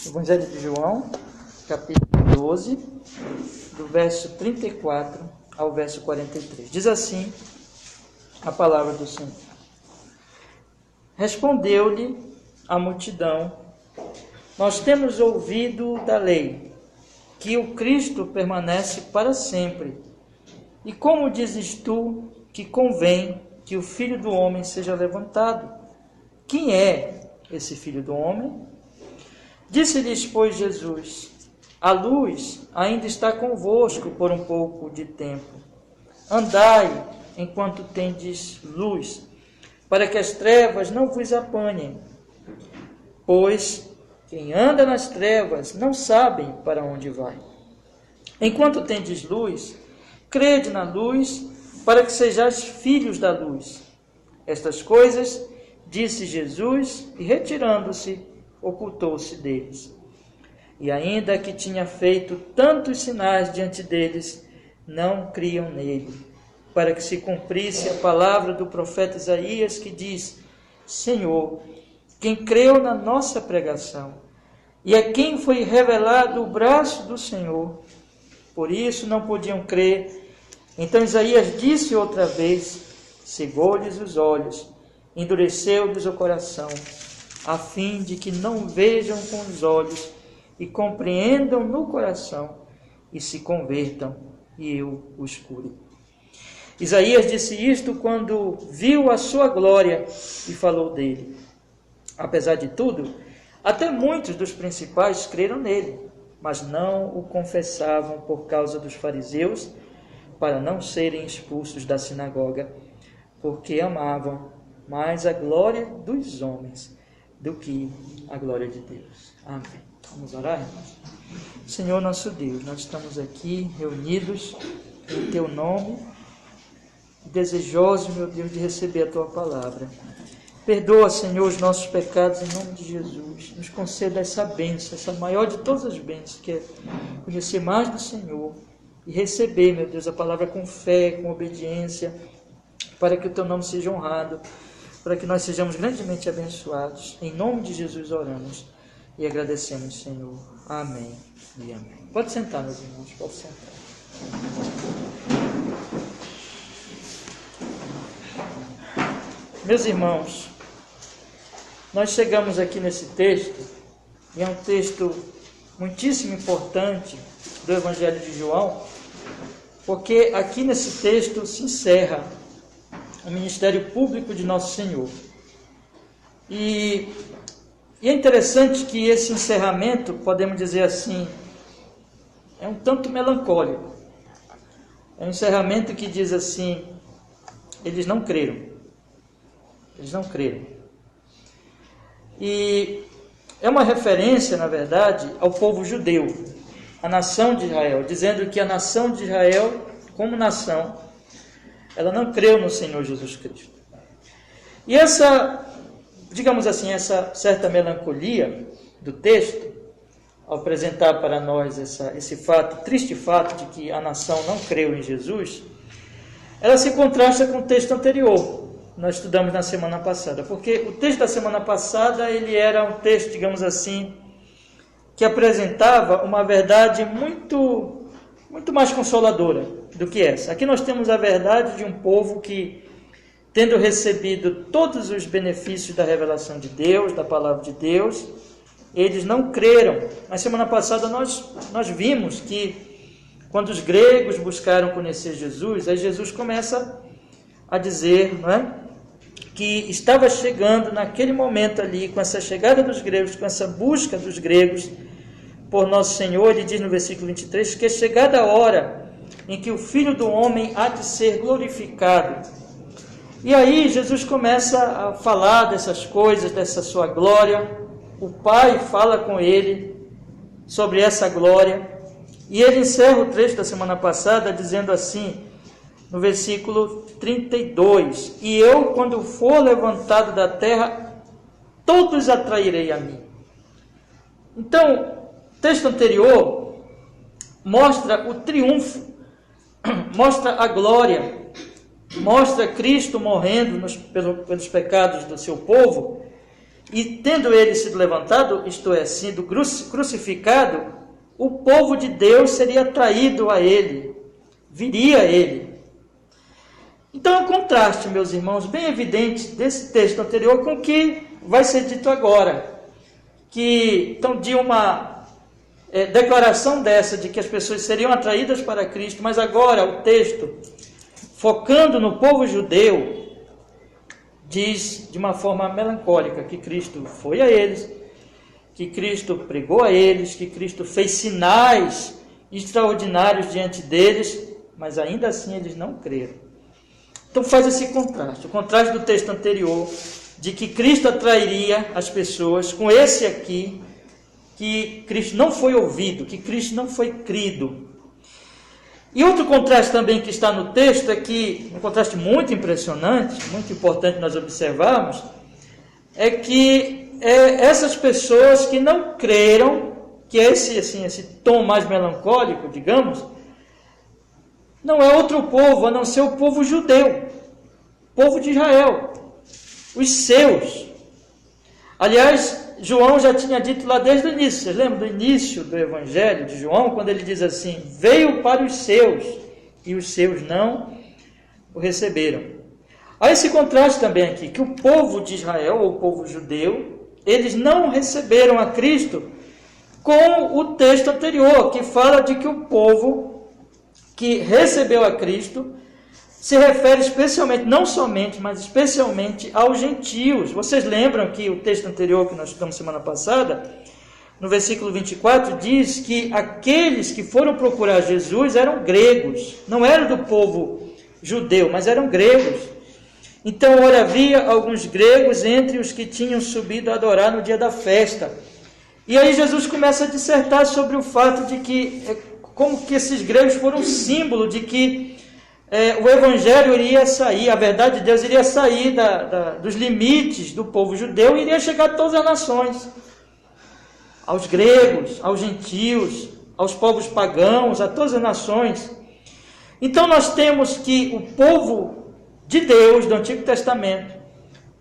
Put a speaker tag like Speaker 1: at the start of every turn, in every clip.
Speaker 1: Evangelho de João, capítulo 12, do verso 34 ao verso 43. Diz assim a palavra do Senhor. Respondeu-lhe a multidão: nós temos ouvido da lei que o Cristo permanece para sempre. E como dizes tu que convém que o Filho do Homem seja levantado? Quem é esse Filho do Homem? Disse-lhes, pois, Jesus: a luz ainda está convosco por um pouco de tempo. Andai enquanto tendes luz, para que as trevas não vos apanhem. Pois quem anda nas trevas não sabe para onde vai. Enquanto tendes luz, crede na luz, para que sejais filhos da luz. Estas coisas disse Jesus, e retirando-se, ocultou-se deles. E ainda que tinha feito tantos sinais diante deles, não criam nele, para que se cumprisse a palavra do profeta Isaías, que diz: Senhor, quem creu na nossa pregação, e a quem foi revelado o braço do Senhor, por isso não podiam crer. Então Isaías disse outra vez: cegou-lhes os olhos, endureceu-lhes o coração, a fim de que não vejam com os olhos e compreendam no coração e se convertam, e eu os cure. Isaías disse isto quando viu a sua glória e falou dele. Apesar de tudo, até muitos dos principais creram nele, mas não o confessavam por causa dos fariseus, para não serem expulsos da sinagoga, porque amavam mais a glória dos homens do que a glória de Deus. Amém. Vamos orar, irmãos? Senhor nosso Deus, nós estamos aqui reunidos em Teu nome, desejosos, meu Deus, de receber a Tua palavra. Perdoa, Senhor, os nossos pecados em nome de Jesus. Nos conceda essa bênção, essa maior de todas as bênçãos, que é conhecer mais do Senhor e receber, meu Deus, a palavra com fé, com obediência, para que o Teu nome seja honrado, para que nós sejamos grandemente abençoados. Em nome de Jesus oramos e agradecemos, Senhor. Amém e amém. Pode sentar, meus irmãos, pode sentar. Meus irmãos, nós chegamos aqui nesse texto, e é um texto muitíssimo importante do Evangelho de João, porque aqui nesse texto se encerra o ministério público de Nosso Senhor. E é interessante que esse encerramento, podemos dizer assim, é um tanto melancólico. É um encerramento que diz assim: eles não creram. Eles não creram. E é uma referência, na verdade, ao povo judeu, à nação de Israel, dizendo que a nação de Israel, como nação, ela não creu no Senhor Jesus Cristo. E essa, digamos assim, essa certa melancolia do texto, ao apresentar para nós esse fato, triste fato de que a nação não creu em Jesus, ela se contrasta com o texto anterior, nós estudamos na semana passada, porque o texto da semana passada, ele era um texto, digamos assim, que apresentava uma verdade muito mais consoladora do que essa. Aqui nós temos a verdade de um povo que, tendo recebido todos os benefícios da revelação de Deus, da palavra de Deus, eles não creram. Na semana passada nós vimos que quando os gregos buscaram conhecer Jesus, aí Jesus começa a dizer, não é, que estava chegando naquele momento ali, com essa chegada dos gregos, com essa busca dos gregos por Nosso Senhor. Ele diz no versículo 23, que é chegada a hora em que o Filho do Homem há de ser glorificado. E aí Jesus começa a falar dessas coisas, dessa sua glória. O Pai fala com ele sobre essa glória. E ele encerra o trecho da semana passada dizendo assim, no versículo 32, e eu, quando for levantado da terra, todos atrairei a mim. Então, o texto anterior mostra o triunfo, mostra a glória, mostra Cristo morrendo pelos pecados do seu povo, e tendo ele sido levantado, isto é, sido crucificado, o povo de Deus seria atraído a ele, viria a ele. Então é um contraste, meus irmãos, bem evidente desse texto anterior com o que vai ser dito agora. Que, então, de uma declaração dessa, de que as pessoas seriam atraídas para Cristo, mas agora o texto, focando no povo judeu, diz de uma forma melancólica que Cristo foi a eles, que Cristo pregou a eles, que Cristo fez sinais extraordinários diante deles, mas ainda assim eles não creram. Então faz esse contraste, o contraste do texto anterior, de que Cristo atrairia as pessoas, com esse aqui, que Cristo não foi ouvido, que Cristo não foi crido. E outro contraste também que está no texto é que, um contraste muito impressionante, muito importante nós observarmos, é que essas pessoas que não creram, que é esse tom mais melancólico, digamos, não é outro povo, a não ser o povo judeu, povo de Israel, os seus. Aliás, João já tinha dito lá desde o início, vocês lembram do início do Evangelho de João, quando ele diz assim, veio para os seus, e os seus não o receberam. Há esse contraste também aqui, que o povo de Israel, ou o povo judeu, eles não receberam a Cristo, com o texto anterior, que fala de que o povo que recebeu a Cristo se refere especialmente, não somente, mas especialmente aos gentios. Vocês lembram que o texto anterior que nós estudamos semana passada, no versículo 24, diz que aqueles que foram procurar Jesus eram gregos, não eram do povo judeu, mas eram gregos. Então, ora, havia alguns gregos entre os que tinham subido a adorar no dia da festa. E aí Jesus começa a dissertar sobre o fato de que, como que esses gregos foram um símbolo de que o Evangelho iria sair, a verdade de Deus iria sair dos limites do povo judeu e iria chegar a todas as nações, aos gregos, aos gentios, aos povos pagãos, a todas as nações. Então nós temos que o povo de Deus do Antigo Testamento,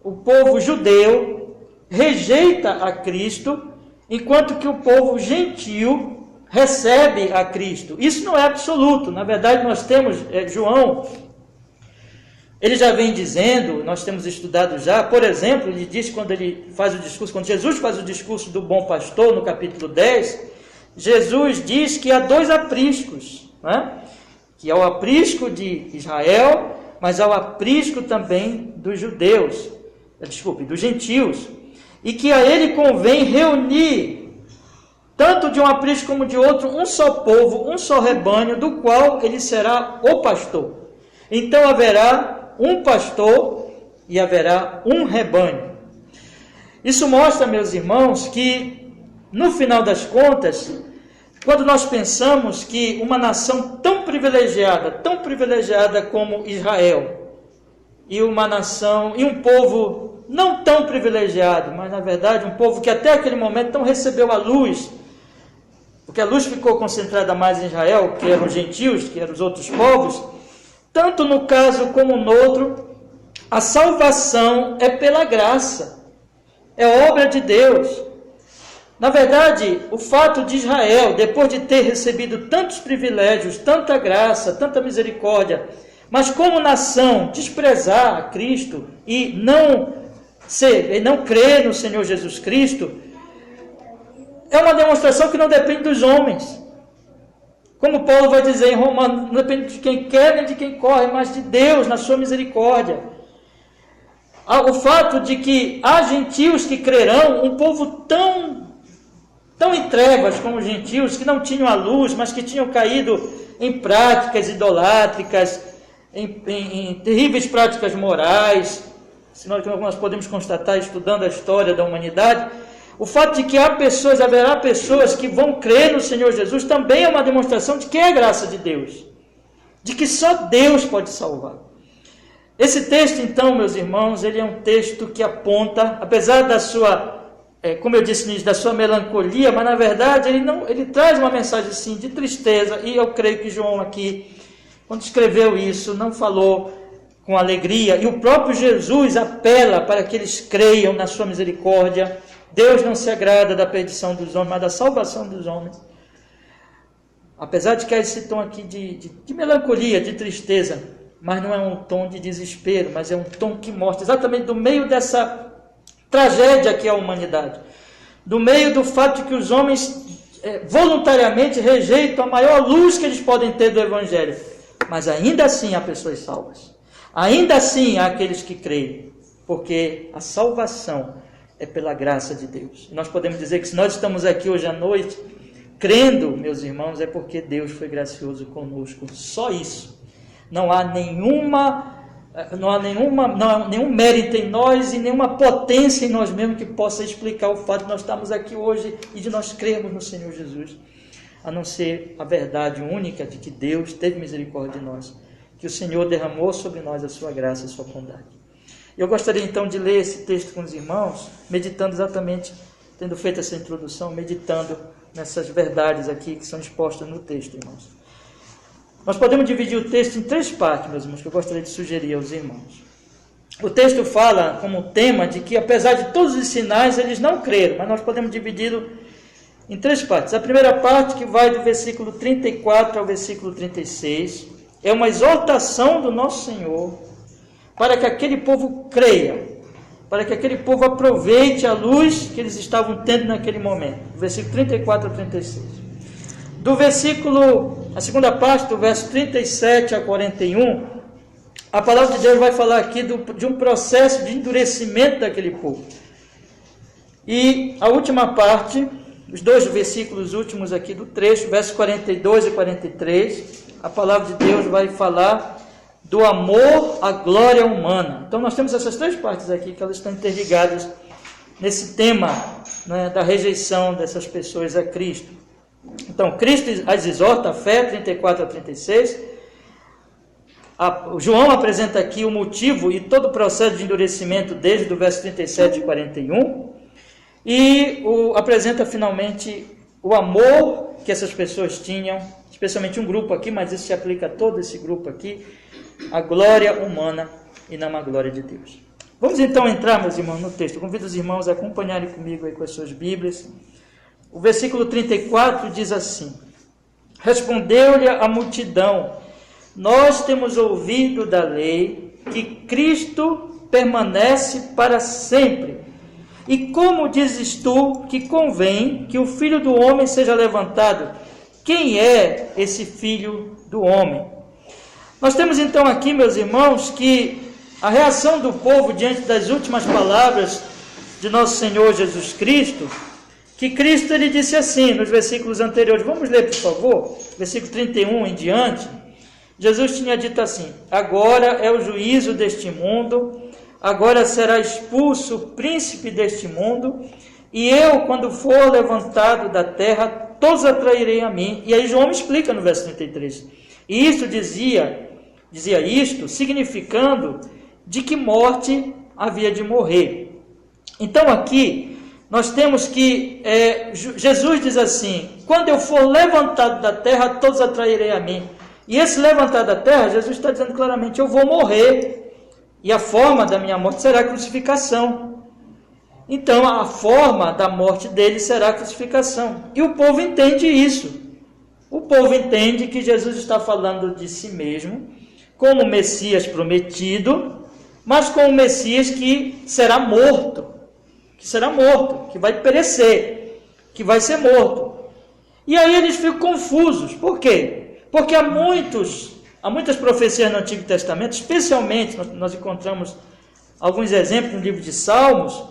Speaker 1: o povo judeu, rejeita a Cristo, enquanto que o povo gentil recebe a Cristo. Isso não é absoluto. Na verdade, nós temos, João, ele já vem dizendo, nós temos estudado já, por exemplo, ele diz quando ele faz o discurso, quando Jesus faz o discurso do bom pastor, no capítulo 10, Jesus diz que há dois apriscos, né? Que é o aprisco de Israel, mas há o aprisco também dos judeus, dos gentios, e que a ele convém reunir tanto de um aprisco como de outro, um só povo, um só rebanho, do qual ele será o pastor. Então haverá um pastor e haverá um rebanho. Isso mostra, meus irmãos, que no final das contas, quando nós pensamos que uma nação tão privilegiada como Israel, e uma nação, e um povo não tão privilegiado, mas na verdade um povo que até aquele momento não recebeu a luz, porque a luz ficou concentrada mais em Israel, que eram os gentios, que eram os outros povos, tanto no caso como no outro, a salvação é pela graça, é obra de Deus. Na verdade, o fato de Israel, depois de ter recebido tantos privilégios, tanta graça, tanta misericórdia, mas como nação desprezar a Cristo e não crer no Senhor Jesus Cristo, é uma demonstração que não depende dos homens. Como Paulo vai dizer em Romanos, não depende de quem quer nem de quem corre, mas de Deus, na sua misericórdia. O fato de que há gentios que crerão, um povo tão em trevas como os gentios, que não tinham a luz, mas que tinham caído em práticas idolátricas, em terríveis práticas morais, senão que nós podemos constatar estudando a história da humanidade. O fato de que haverá pessoas que vão crer no Senhor Jesus também é uma demonstração de que é a graça de Deus, de que só Deus pode salvar. Esse texto, então, meus irmãos, ele é um texto que aponta, apesar da sua, como eu disse nisso, da sua melancolia, mas na verdade ele traz uma mensagem sim de tristeza, e eu creio que João aqui, quando escreveu isso, não falou com alegria, e o próprio Jesus apela para que eles creiam na sua misericórdia. Deus não se agrada da perdição dos homens, mas da salvação dos homens. Apesar de que há esse tom aqui de melancolia, de tristeza, mas não é um tom de desespero, mas é um tom que mostra exatamente do meio dessa tragédia que é a humanidade, do meio do fato de que os homens voluntariamente rejeitam a maior luz que eles podem ter do Evangelho, mas ainda assim há pessoas salvas, ainda assim há aqueles que creem, porque a salvação é pela graça de Deus. E nós podemos dizer que se nós estamos aqui hoje à noite crendo, meus irmãos, é porque Deus foi gracioso conosco, só isso. Não há nenhum mérito em nós e nenhuma potência em nós mesmos que possa explicar o fato de nós estarmos aqui hoje e de nós crermos no Senhor Jesus, a não ser a verdade única de que Deus teve misericórdia de nós, que o Senhor derramou sobre nós a sua graça e a sua bondade. Eu gostaria então de ler esse texto com os irmãos, meditando exatamente, tendo feito essa introdução, meditando nessas verdades aqui que são expostas no texto, irmãos. Nós podemos dividir o texto em 3 partes, meus irmãos, que eu gostaria de sugerir aos irmãos. O texto fala como tema de que, apesar de todos os sinais, eles não creram, mas nós podemos dividi-lo em 3 partes. A primeira parte, que vai do versículo 34 ao versículo 36, é uma exortação do nosso Senhor para que aquele povo creia, para que aquele povo aproveite a luz que eles estavam tendo naquele momento. Versículo 34 a 36. A segunda parte, do verso 37 a 41, a palavra de Deus vai falar aqui de um processo de endurecimento daquele povo. E a última parte, os 2 versículos últimos aqui do trecho, versos 42 e 43, a palavra de Deus vai falar do amor à glória humana. Então nós temos essas 3 partes aqui, que elas estão interligadas nesse tema, né, da rejeição dessas pessoas a Cristo. Então, Cristo as exorta a fé, 34 a 36. João apresenta aqui o motivo e todo o processo de endurecimento desde o verso 37 e 41. E apresenta finalmente o amor que essas pessoas tinham, especialmente um grupo aqui, mas isso se aplica a todo esse grupo aqui, a glória humana e não a glória de Deus. Vamos então entrar, meus irmãos, no texto. Eu convido os irmãos a acompanharem comigo aí com as suas Bíblias. O versículo 34 diz assim: respondeu-lhe a multidão: nós temos ouvido da lei que Cristo permanece para sempre. E como dizes tu que convém que o Filho do Homem seja levantado? Quem é esse Filho do Homem? Nós temos então aqui, meus irmãos, que a reação do povo diante das últimas palavras de nosso Senhor Jesus Cristo, que Cristo ele disse assim nos versículos anteriores. Vamos ler, por favor, versículo 31 em diante. Jesus tinha dito assim: agora é o juízo deste mundo, agora será expulso o príncipe deste mundo, e eu, quando for levantado da terra, todos atrairei a mim. E aí João explica no verso 33. E isto dizia isto, significando de que morte havia de morrer. Então aqui nós temos que Jesus diz assim: quando eu for levantado da terra, todos atrairei a mim. E esse levantar da terra, Jesus está dizendo claramente: eu vou morrer, e a forma da minha morte será a crucificação. Então a forma da morte dele será a crucificação. E o povo entende isso. O povo entende que Jesus está falando de si mesmo como o Messias prometido, mas como o Messias que será morto, que vai perecer, que vai ser morto. E aí eles ficam confusos. Por quê? Porque há muitas profecias no Antigo Testamento, especialmente nós encontramos alguns exemplos no livro de Salmos,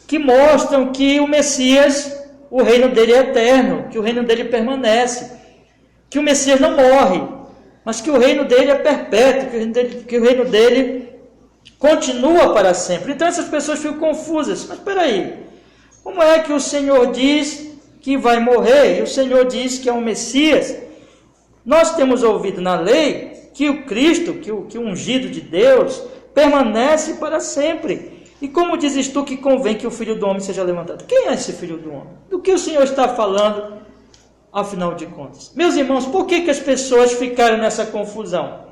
Speaker 1: que mostram que o Messias, o reino dele é eterno, que o reino dele permanece, que o Messias não morre, mas que o reino dele é perpétuo, que o reino dele continua para sempre. Então essas pessoas ficam confusas. Mas espera aí, como é que o Senhor diz que vai morrer e o Senhor diz que é um Messias? Nós temos ouvido na lei que o Cristo, que o ungido de Deus, permanece para sempre. E como dizes tu que convém que o Filho do Homem seja levantado? Quem é esse Filho do Homem? Do que o Senhor está falando, afinal de contas? Meus irmãos, por que as pessoas ficaram nessa confusão?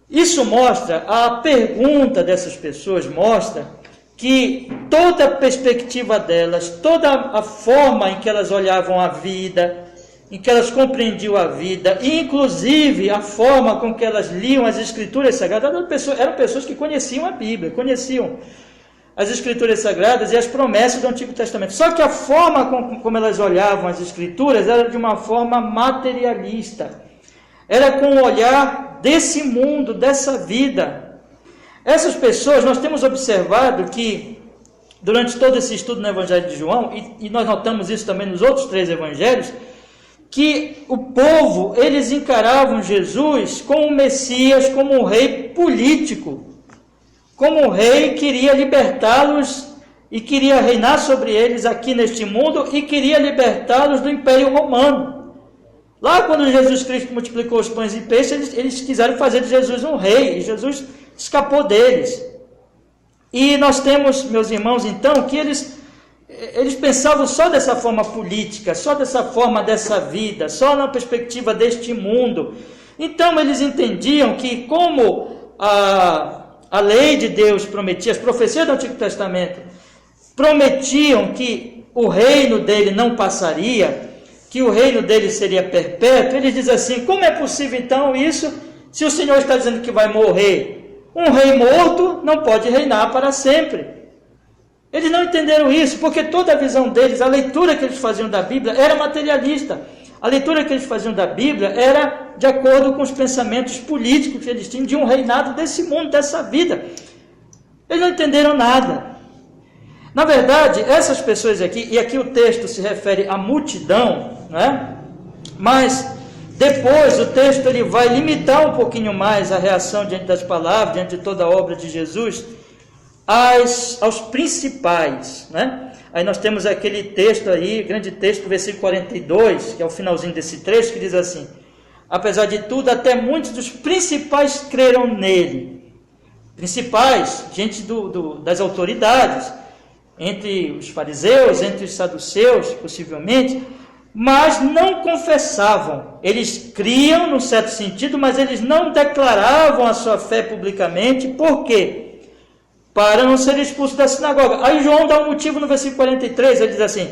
Speaker 1: Isso mostra, a pergunta dessas pessoas mostra que toda a perspectiva delas, toda a forma em que elas olhavam a vida, em que elas compreendiam a vida, e inclusive a forma com que elas liam as Escrituras Sagradas, eram pessoas que conheciam a Bíblia, conheciam as Escrituras Sagradas e as promessas do Antigo Testamento. Só que a forma como elas olhavam as Escrituras era de uma forma materialista. Era com o olhar desse mundo, dessa vida. Essas pessoas, nós temos observado que, durante todo esse estudo no Evangelho de João, e nós notamos isso também nos outros 3 evangelhos, que o povo, eles encaravam Jesus como um Messias, como um rei político, como um rei que queria libertá-los e queria reinar sobre eles aqui neste mundo e queria libertá-los do Império Romano. Lá quando Jesus Cristo multiplicou os pães e peixes, eles quiseram fazer de Jesus um rei, e Jesus escapou deles. E nós temos, meus irmãos, então, que eles pensavam só dessa forma política, só dessa forma dessa vida, só na perspectiva deste mundo. Então eles entendiam que como a lei de Deus prometia, as profecias do Antigo Testamento prometiam que o reino dele não passaria, que o reino dele seria perpétuo, eles dizem assim: como é possível então isso, se o Senhor está dizendo que vai morrer? Um rei morto não pode reinar para sempre. Eles não entenderam isso, porque toda a visão deles, a leitura que eles faziam da Bíblia era materialista. A leitura que eles faziam da Bíblia era de acordo com os pensamentos políticos que eles tinham de um reinado desse mundo, dessa vida. Eles não entenderam nada. Na verdade, essas pessoas aqui, e aqui o texto se refere à multidão, né? Mas depois o texto ele vai limitar um pouquinho mais a reação diante das palavras, diante de toda a obra de Jesus, aos principais, né? Aí nós temos aquele texto aí, grande texto, versículo 42, que é o finalzinho desse trecho, que diz assim: apesar de tudo, até muitos dos principais creram nele. Principais, gente das autoridades, entre os fariseus, entre os saduceus, possivelmente, mas não confessavam. Eles criam, num certo sentido, mas eles não declaravam a sua fé publicamente. Por quê? Para não ser expulso da sinagoga. Aí João dá um motivo no versículo 43, ele diz assim: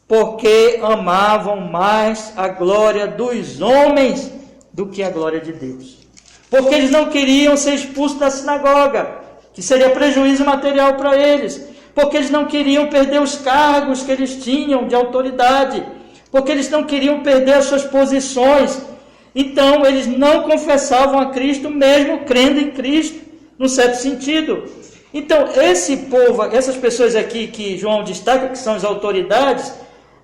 Speaker 1: porque amavam mais a glória dos homens do que a glória de Deus. Porque eles não queriam ser expulsos da sinagoga, que seria prejuízo material para eles. Porque eles não queriam perder os cargos que eles tinham de autoridade. Porque eles não queriam perder as suas posições. Então, eles não confessavam a Cristo, mesmo crendo em Cristo, num certo sentido. Então, esse povo, essas pessoas aqui que João destaca, que são as autoridades,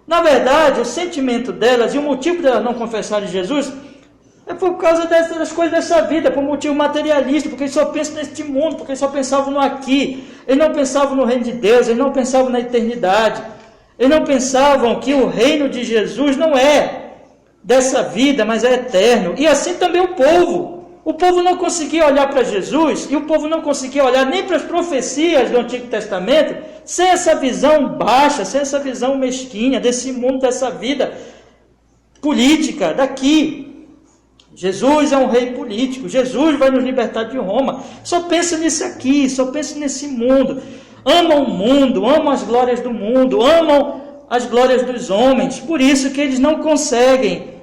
Speaker 1: na verdade, o sentimento delas e o motivo delas não confessarem Jesus é por causa das coisas dessa vida, por motivo materialista, porque eles só pensam neste mundo, porque eles só pensavam no aqui, eles não pensavam no reino de Deus, eles não pensavam na eternidade, eles não pensavam que o reino de Jesus não é dessa vida, mas é eterno. E assim também o povo. O povo não conseguia olhar para Jesus, e o povo não conseguia olhar nem para as profecias do Antigo Testamento, sem essa visão baixa, sem essa visão mesquinha, desse mundo, dessa vida política, daqui. Jesus é um rei político, Jesus vai nos libertar de Roma. Só pensa nisso aqui, só pensa nesse mundo. Amam o mundo, amam as glórias do mundo, amam as glórias dos homens. Por isso que eles não conseguem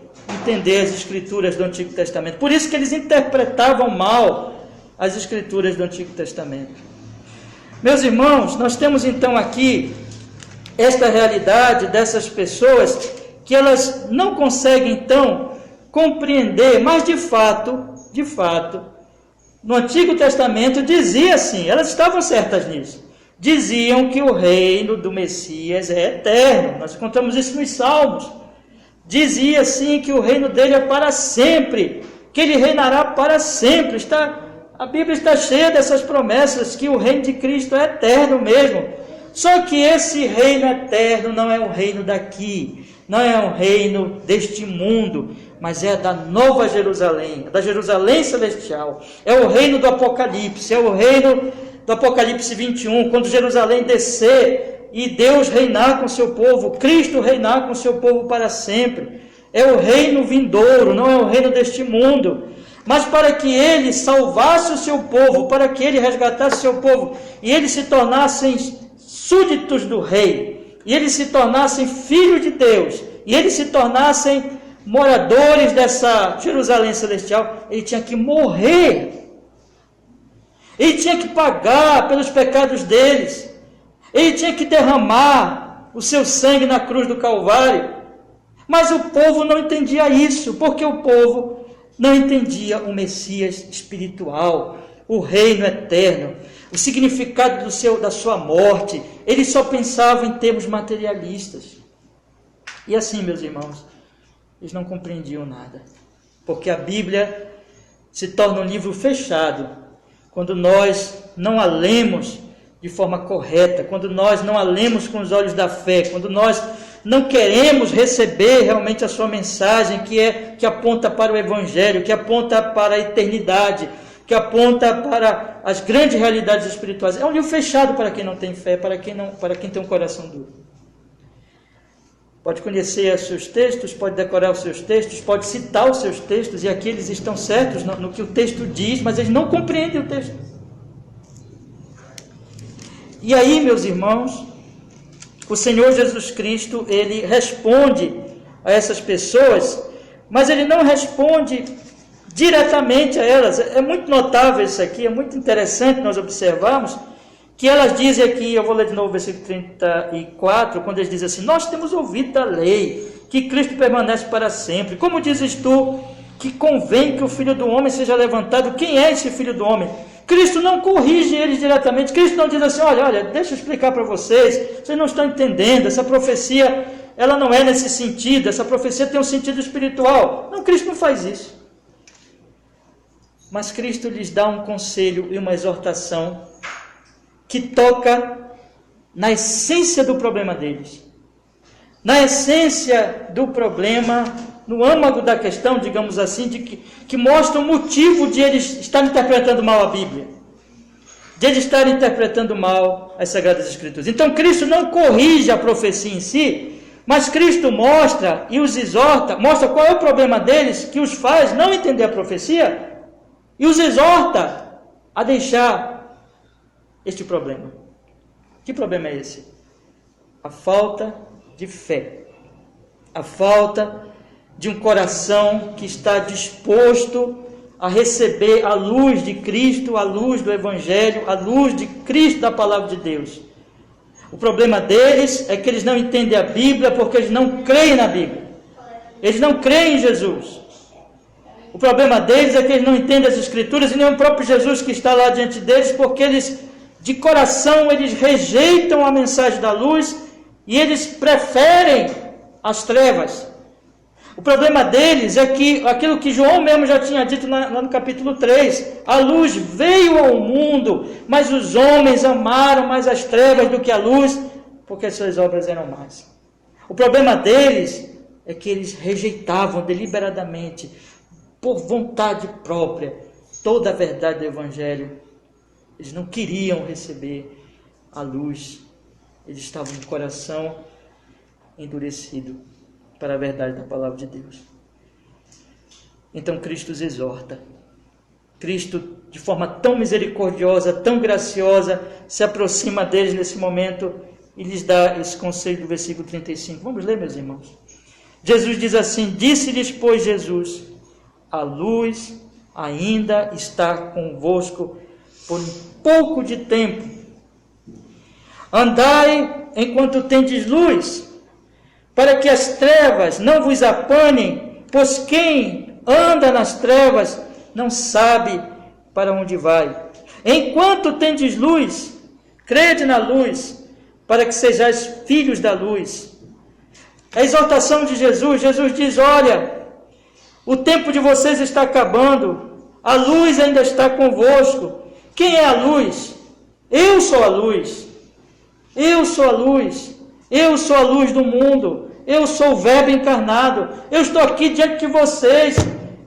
Speaker 1: entender as Escrituras do Antigo Testamento. Por isso que eles interpretavam mal as Escrituras do Antigo Testamento. Meus irmãos, nós temos então aqui esta realidade dessas pessoas que elas não conseguem então compreender, mas de fato, no Antigo Testamento dizia assim, elas estavam certas nisso. Diziam que o reino do Messias é eterno. Nós encontramos isso nos Salmos. Dizia assim que o reino dele é para sempre, que ele reinará para sempre. A Bíblia está cheia dessas promessas, que o reino de Cristo é eterno mesmo. Só que esse reino eterno não é o reino daqui, não é o reino deste mundo, mas é da Nova Jerusalém, da Jerusalém celestial. É o reino do Apocalipse, é o reino do Apocalipse 21, quando Jerusalém descer e Deus reinar com seu povo, Cristo reinar com seu povo para sempre. É o reino vindouro, não é o reino deste mundo. mas para que ele salvasse o seu povo, para que ele resgatasse o seu povo, e eles se tornassem súditos do rei, e eles se tornassem filhos de Deus, e eles se tornassem moradores dessa Jerusalém celestial, ele tinha que morrer, ele tinha que pagar pelos pecados deles, ele tinha que derramar o seu sangue na cruz do Calvário. Mas o povo não entendia isso, porque o povo não entendia o Messias espiritual, o reino eterno, o significado da sua morte. Eles só pensavam em termos materialistas. E assim, meus irmãos, eles não compreendiam nada, porque a Bíblia se torna um livro fechado quando nós não a lemos de forma correta, quando nós não a lemos com os olhos da fé, quando nós não queremos receber realmente a sua mensagem, que aponta para o Evangelho, que aponta para a eternidade, que aponta para as grandes realidades espirituais. É um livro fechado para quem não tem fé, para quem tem um coração duro. Pode conhecer os seus textos, pode decorar os seus textos, pode citar os seus textos, e aqui eles estão certos no que o texto diz, mas eles não compreendem o texto. E aí, meus irmãos, o Senhor Jesus Cristo, ele responde a essas pessoas, mas ele não responde diretamente a elas. É muito notável isso aqui, é muito interessante nós observarmos que elas dizem aqui, eu vou ler de novo o versículo 34, quando eles dizem assim: nós temos ouvido da lei, que Cristo permanece para sempre. Como dizes tu que convém que o Filho do Homem seja levantado? Quem é esse Filho do Homem? Cristo não corrige eles diretamente. Cristo não diz assim: olha, deixa eu explicar para vocês, vocês não estão entendendo, essa profecia, ela não é nesse sentido, essa profecia tem um sentido espiritual. Não, Cristo não faz isso. Mas Cristo lhes dá um conselho e uma exortação que toca na essência do problema deles. Na essência do problema, no âmago da questão, digamos assim, que mostra o motivo de eles estarem interpretando mal a Bíblia, de eles estarem interpretando mal as Sagradas Escrituras. Então Cristo não corrige a profecia em si, mas Cristo mostra e os exorta, mostra qual é o problema deles, que os faz não entender a profecia, e os exorta a deixar este problema. Que problema é esse? A falta de fé, a falta de um coração que está disposto a receber a luz de Cristo, a luz do Evangelho, a luz de Cristo, da Palavra de Deus. O problema deles é que eles não entendem a Bíblia porque eles não creem na Bíblia. Eles não creem em Jesus. O problema deles é que eles não entendem as Escrituras e nem o próprio Jesus que está lá diante deles, porque eles, de coração, eles rejeitam a mensagem da luz e eles preferem as trevas. O problema deles é que, aquilo que João mesmo já tinha dito lá no capítulo 3, a luz veio ao mundo, mas os homens amaram mais as trevas do que a luz, porque as suas obras eram más. O problema deles é que eles rejeitavam deliberadamente, por vontade própria, toda a verdade do Evangelho. Eles não queriam receber a luz, eles estavam com o coração endurecido para a verdade da palavra de Deus. Então Cristo os exorta. Cristo, de forma tão misericordiosa, tão graciosa, se aproxima deles nesse momento e lhes dá esse conselho do versículo 35. Vamos ler, meus irmãos. Jesus diz assim: disse-lhes, pois, Jesus: a luz ainda está convosco por um pouco de tempo. Andai enquanto tendes luz, para que as trevas não vos apanem, pois quem anda nas trevas não sabe para onde vai. Enquanto tendes luz, crede na luz, para que sejais filhos da luz. A exortação de Jesus, Jesus diz: olha, o tempo de vocês está acabando, a luz ainda está convosco. Quem é a luz? Eu sou a luz. Eu sou a luz. Eu sou a luz do mundo. Eu sou o Verbo encarnado. Eu estou aqui diante de vocês.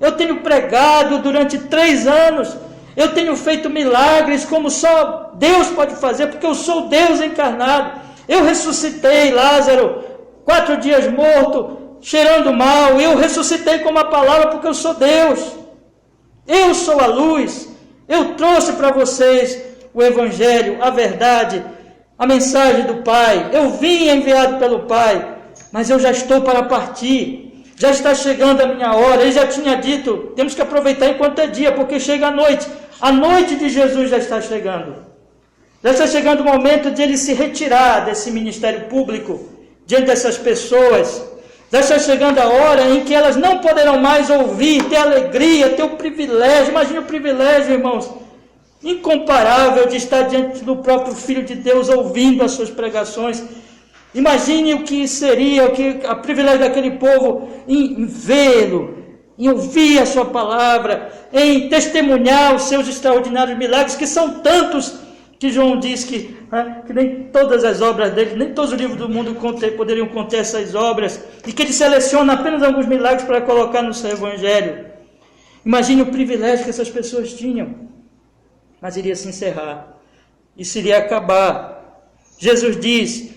Speaker 1: Eu tenho pregado durante 3 anos. Eu tenho feito milagres como só Deus pode fazer, porque eu sou Deus encarnado. Eu ressuscitei Lázaro, 4 dias morto, cheirando mal. Eu ressuscitei com uma palavra porque eu sou Deus. Eu sou a luz, eu trouxe para vocês o Evangelho, a verdade, a mensagem do Pai. Eu vim enviado pelo Pai, mas eu já estou para partir. Já está chegando a minha hora. Ele já tinha dito, temos que aproveitar enquanto é dia, porque chega a noite. A noite de Jesus já está chegando. Já está chegando o momento de ele se retirar desse ministério público, diante dessas pessoas. Já está chegando a hora em que elas não poderão mais ouvir, ter alegria, ter o privilégio. Imagine o privilégio, irmãos, incomparável de estar diante do próprio Filho de Deus, ouvindo as suas pregações. Imagine o que seria, a privilégio daquele povo em vê-lo, em ouvir a sua palavra, em testemunhar os seus extraordinários milagres, que são tantos, que João diz que nem todas as obras dele, nem todos os livros do mundo poderiam conter essas obras, e que ele seleciona apenas alguns milagres para colocar no seu evangelho. Imagine o privilégio que essas pessoas tinham, mas iria se encerrar, isso iria acabar. Jesus diz,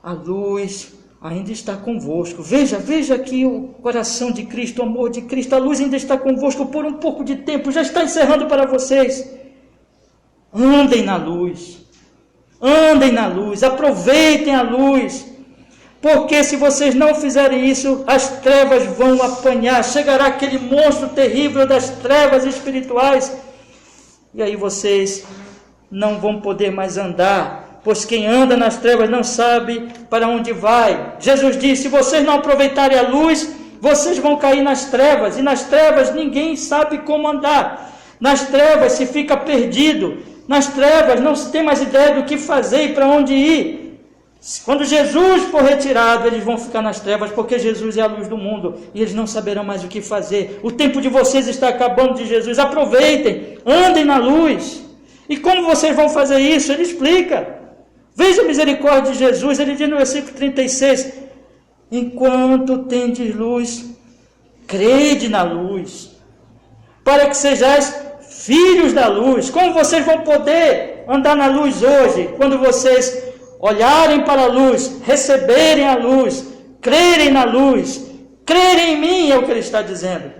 Speaker 1: a luz ainda está convosco. Veja aqui o coração de Cristo, o amor de Cristo, a luz ainda está convosco por um pouco de tempo, já está encerrando para vocês. Andem na luz, aproveitem a luz, porque se vocês não fizerem isso, as trevas vão apanhar, chegará aquele monstro terrível das trevas espirituais, e aí vocês não vão poder mais andar, pois quem anda nas trevas não sabe para onde vai. Jesus disse, se vocês não aproveitarem a luz, vocês vão cair nas trevas, e nas trevas ninguém sabe como andar, nas trevas se fica perdido, nas trevas não se tem mais ideia do que fazer e para onde ir. Quando Jesus for retirado, eles vão ficar nas trevas, porque Jesus é a luz do mundo, e eles não saberão mais o que fazer. O tempo de vocês está acabando de Jesus. Aproveitem, andem na luz. E como vocês vão fazer isso? Ele explica. Veja a misericórdia de Jesus. Ele diz no versículo 36, enquanto tendes luz, crede na luz, para que sejais filhos da luz. Como vocês vão poder andar na luz hoje, quando vocês olharem para a luz, receberem a luz, crerem na luz, crerem em mim, é o que ele está dizendo.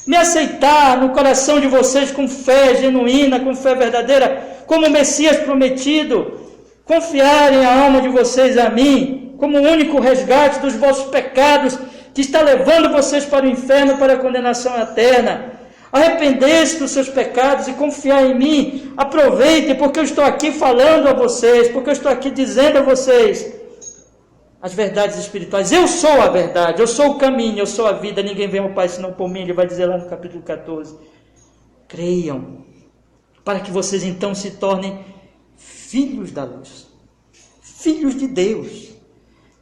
Speaker 1: Me aceitar no coração de vocês com fé genuína, com fé verdadeira, como o Messias prometido, confiarem a alma de vocês a mim, como o único resgate dos vossos pecados, que está levando vocês para o inferno, para a condenação eterna. Arrepender-se dos seus pecados e confiar em mim. Aproveitem, porque eu estou aqui falando a vocês, porque eu estou aqui dizendo a vocês as verdades espirituais. Eu sou a verdade, eu sou o caminho, eu sou a vida, ninguém vem ao Pai senão por mim. Ele vai dizer lá no capítulo 14. Creiam, para que vocês então se tornem filhos da luz, filhos de Deus.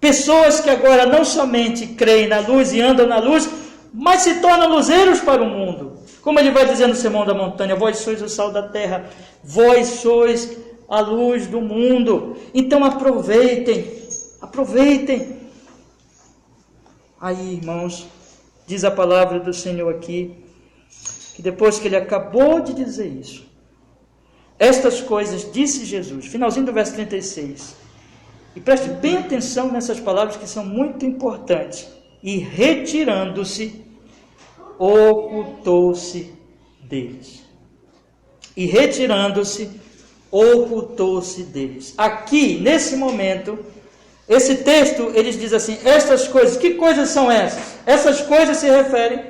Speaker 1: Pessoas que agora não somente creem na luz e andam na luz, mas se tornam luzeiros para o mundo. Como ele vai dizer no Sermão da Montanha, vós sois o sal da terra, vós sois a luz do mundo. Então aproveitem. Aí, irmãos, diz a palavra do Senhor aqui, que depois que ele acabou de dizer isso, estas coisas disse Jesus, finalzinho do verso 36, e preste bem atenção nessas palavras que são muito importantes, e retirando-se, ocultou-se deles. Aqui, nesse momento, esse texto, eles dizem assim, estas coisas, que coisas são essas? Essas coisas se referem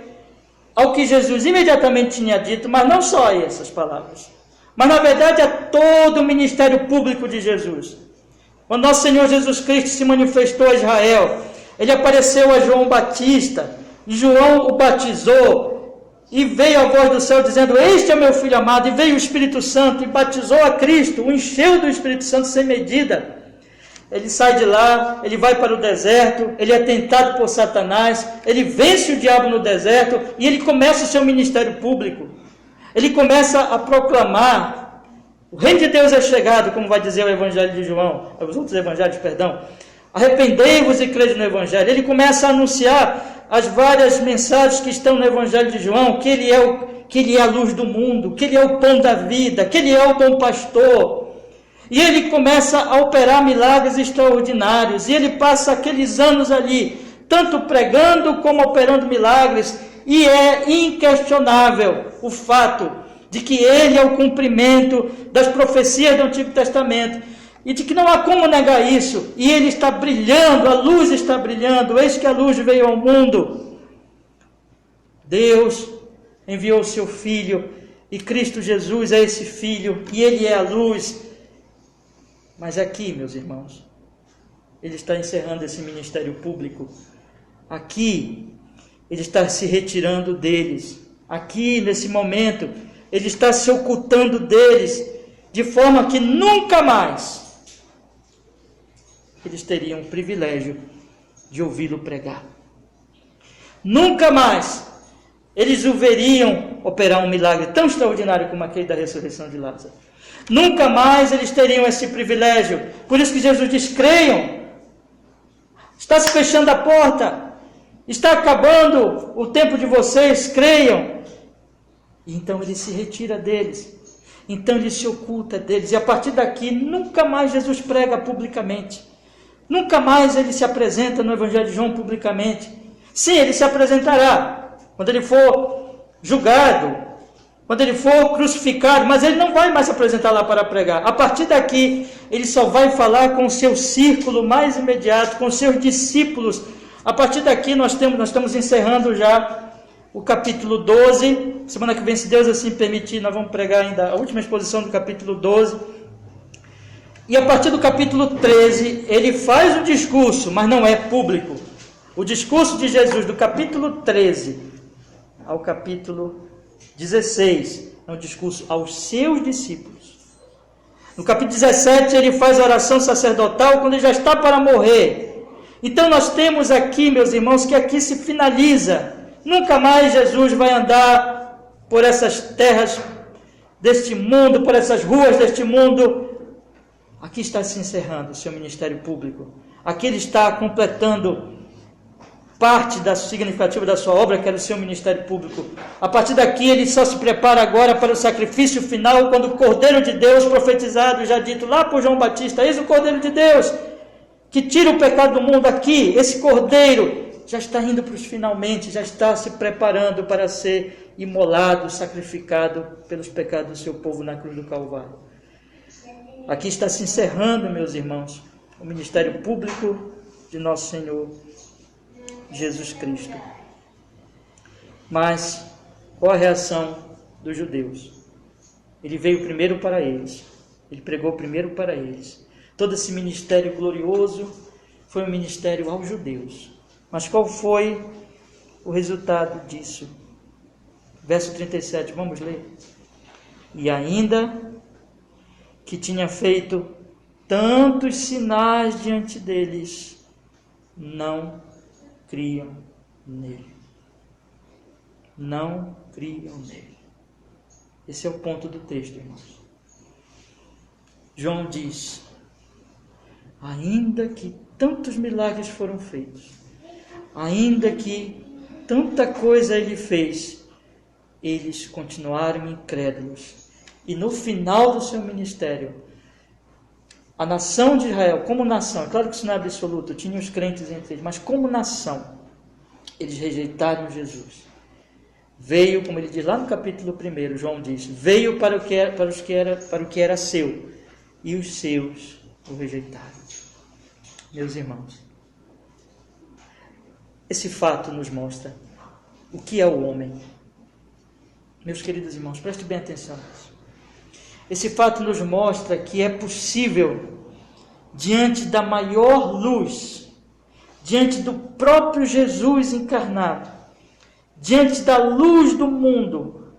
Speaker 1: ao que Jesus imediatamente tinha dito, mas não só a essas palavras, mas na verdade a todo o ministério público de Jesus. Quando nosso Senhor Jesus Cristo se manifestou a Israel, ele apareceu a João Batista, e João o batizou, e veio a voz do céu dizendo, este é meu filho amado, e veio o Espírito Santo, e batizou a Cristo, o encheu do Espírito Santo sem medida. Ele sai de lá, ele vai para o deserto, ele é tentado por Satanás, ele vence o diabo no deserto, e ele começa o seu ministério público. Ele começa a proclamar, o reino de Deus é chegado, como vai dizer o Evangelho de João, os outros evangelhos, perdão. Arrependei-vos e crede no Evangelho. Ele começa a anunciar as várias mensagens que estão no Evangelho de João, que ele é a luz do mundo, que ele é o pão da vida, que ele é o bom pastor. E ele começa a operar milagres extraordinários, e ele passa aqueles anos ali, tanto pregando como operando milagres, e é inquestionável o fato de que ele é o cumprimento das profecias do Antigo Testamento, e de que não há como negar isso, e ele está brilhando, a luz está brilhando, eis que a luz veio ao mundo. Deus enviou o seu Filho, e Cristo Jesus é esse Filho, e ele é a luz. Mas aqui, meus irmãos, ele está encerrando esse ministério público. Aqui, ele está se retirando deles. Aqui, nesse momento, ele está se ocultando deles, de forma que nunca mais eles teriam o privilégio de ouvi-lo pregar. Nunca mais eles o veriam operar um milagre tão extraordinário como aquele da ressurreição de Lázaro. Nunca mais eles teriam esse privilégio. Por isso que Jesus diz: creiam. Está se fechando a porta. Está acabando o tempo de vocês, creiam. E então ele se retira deles. Então ele se oculta deles. E a partir daqui, nunca mais Jesus prega publicamente. Nunca mais ele se apresenta no Evangelho de João publicamente. Sim, ele se apresentará quando ele for julgado, quando ele for crucificado, mas ele não vai mais se apresentar lá para pregar. A partir daqui, ele só vai falar com o seu círculo mais imediato, com os seus discípulos. A partir daqui, nós estamos encerrando já o capítulo 12. Semana que vem, se Deus assim permitir, nós vamos pregar ainda a última exposição do capítulo 12. E a partir do capítulo 13, ele faz o discurso, mas não é público. O discurso de Jesus, do capítulo 13 ao capítulo 16, é um discurso aos seus discípulos. No capítulo 17, ele faz a oração sacerdotal quando ele já está para morrer. Então nós temos aqui, meus irmãos, que aqui se finaliza. Nunca mais Jesus vai andar por essas terras deste mundo, por essas ruas deste mundo. Aqui está se encerrando o seu ministério público. Aqui ele está completando parte significativa da sua obra, que era o seu ministério público. A partir daqui ele só se prepara agora para o sacrifício final, quando o Cordeiro de Deus, profetizado, já dito lá por João Batista, eis o Cordeiro de Deus, que tira o pecado do mundo. Aqui, esse Cordeiro já está indo para os finalmente, já está se preparando para ser imolado, sacrificado pelos pecados do seu povo na cruz do Calvário. Aqui está se encerrando, meus irmãos, o ministério público de nosso Senhor Jesus Cristo. Mas qual a reação dos judeus? Ele veio primeiro para eles, ele pregou primeiro para eles. Todo esse ministério glorioso foi um ministério aos judeus. Mas qual foi o resultado disso? Verso 37, vamos ler. E ainda que tinha feito tantos sinais diante deles, não criam nele. Não criam nele. Esse é o ponto do texto, irmãos. João diz: ainda que tantos milagres foram feitos, ainda que tanta coisa ele fez, eles continuaram incrédulos. E no final do seu ministério, a nação de Israel, como nação, é claro que isso não é absoluto, tinha os crentes entre eles, mas como nação, eles rejeitaram Jesus. Veio, como ele diz lá no capítulo 1, João diz, veio para o que era seu, e os seus o rejeitaram. Meus irmãos, esse fato nos mostra o que é o homem. Meus queridos irmãos, preste bem atenção nisso. Esse fato nos mostra que é possível, diante da maior luz, diante do próprio Jesus encarnado, diante da luz do mundo,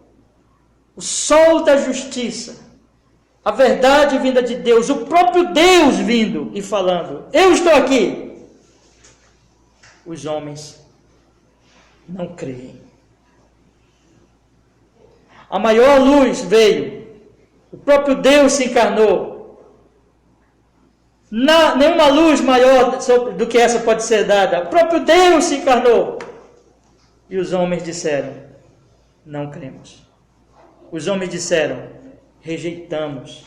Speaker 1: o sol da justiça, a verdade vinda de Deus, o próprio Deus vindo e falando: eu estou aqui. Os homens não creem. A maior luz veio, o próprio Deus se encarnou. Nenhuma luz maior do que essa pode ser dada. O próprio Deus se encarnou. E os homens disseram: não cremos. Os homens disseram: rejeitamos.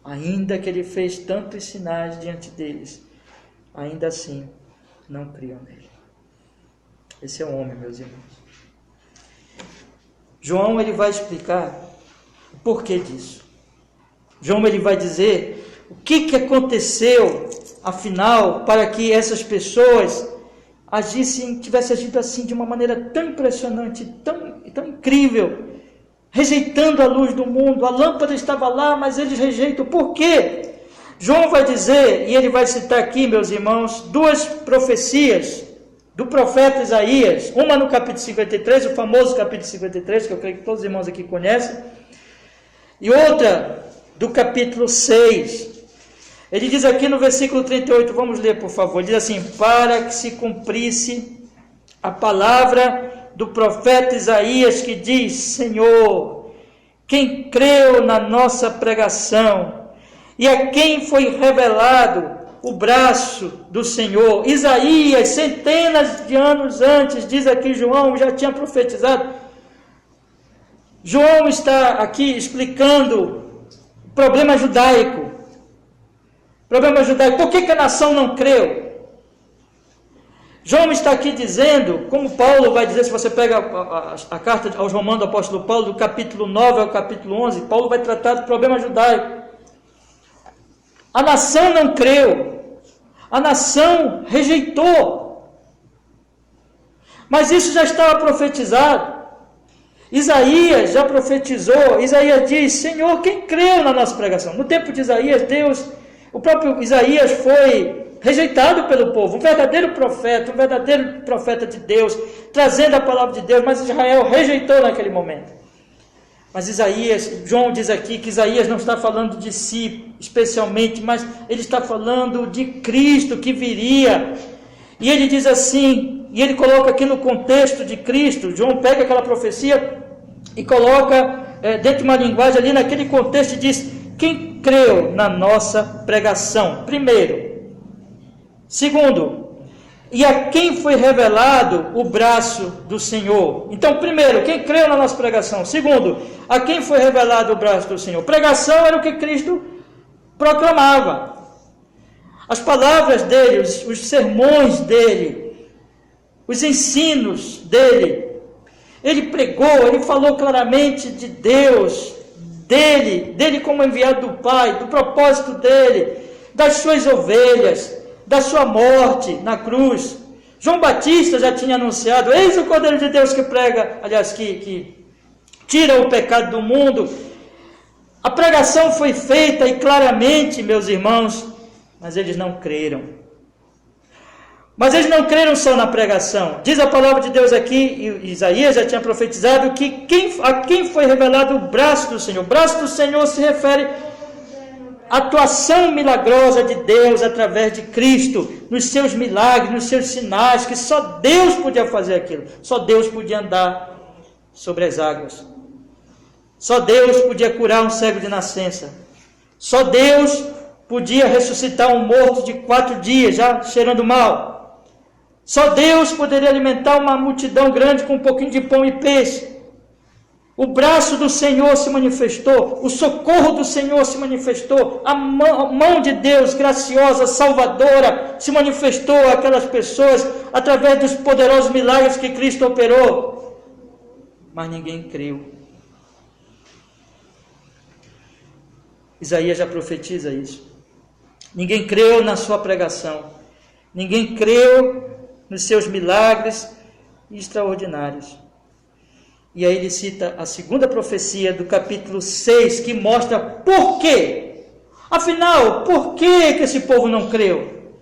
Speaker 1: Ainda que ele fez tantos sinais diante deles, ainda assim não criam nele. Esse é o homem, meus irmãos. João ele vai explicar o porquê disso. João ele vai dizer o que aconteceu, afinal, para que essas pessoas tivessem agido assim de uma maneira tão impressionante, tão incrível, rejeitando a luz do mundo. A lâmpada estava lá, mas eles rejeitam. Por quê? João vai dizer, e ele vai citar aqui, meus irmãos, duas profecias do profeta Isaías, uma no capítulo 53, o famoso capítulo 53, que eu creio que todos os irmãos aqui conhecem, e outra do capítulo 6. Ele diz aqui no versículo 38, vamos ler por favor, ele diz assim: para que se cumprisse a palavra do profeta Isaías, que diz: Senhor, quem creu na nossa pregação, e a quem foi revelado o braço do Senhor. Isaías, centenas de anos antes, diz aqui João, já tinha profetizado. João está aqui explicando o problema judaico. Por que a nação não creu? João está aqui dizendo, como Paulo vai dizer, se você pega a carta aos Romanos do apóstolo Paulo, do capítulo 9 ao capítulo 11, Paulo vai tratar do problema judaico. A nação não creu, a nação rejeitou, mas isso já estava profetizado. Isaías já profetizou. Isaías diz: Senhor, quem creu na nossa pregação? No tempo de Isaías, o próprio Isaías foi rejeitado pelo povo, um verdadeiro profeta de Deus, trazendo a palavra de Deus, mas Israel rejeitou naquele momento. Mas João diz aqui que Isaías não está falando de si especialmente, mas ele está falando de Cristo que viria. E ele diz assim, e ele coloca aqui no contexto de Cristo. João pega aquela profecia e coloca dentro de uma linguagem ali naquele contexto e diz: quem creu na nossa pregação? Primeiro. Segundo, e a quem foi revelado o braço do Senhor? Então, primeiro, quem creu na nossa pregação? Segundo, a quem foi revelado o braço do Senhor? Pregação era o que Cristo proclamava. As palavras dele, os sermões dele, os ensinos dele. Ele pregou, ele falou claramente de Deus, dele como enviado do Pai, do propósito dele, das suas ovelhas, da sua morte na cruz. João Batista já tinha anunciado: eis o Cordeiro de Deus que tira o pecado do mundo. A pregação foi feita e claramente, meus irmãos, mas eles não creram. Mas eles não creram só na pregação. Diz a palavra de Deus aqui, e Isaías já tinha profetizado, que a quem foi revelado o braço do Senhor. O braço do Senhor se refere atuação milagrosa de Deus através de Cristo, nos seus milagres, nos seus sinais, que só Deus podia fazer aquilo, só Deus podia andar sobre as águas, só Deus podia curar um cego de nascença, só Deus podia ressuscitar um morto de 4 dias, já cheirando mal, só Deus poderia alimentar uma multidão grande com um pouquinho de pão e peixe. O braço do Senhor se manifestou, o socorro do Senhor se manifestou, a mão de Deus graciosa, salvadora, se manifestou àquelas pessoas através dos poderosos milagres que Cristo operou. Mas ninguém creu. Isaías já profetiza isso. Ninguém creu na sua pregação, ninguém creu nos seus milagres extraordinários. E aí ele cita a segunda profecia do capítulo 6, que mostra por quê. Afinal, por que esse povo não creu?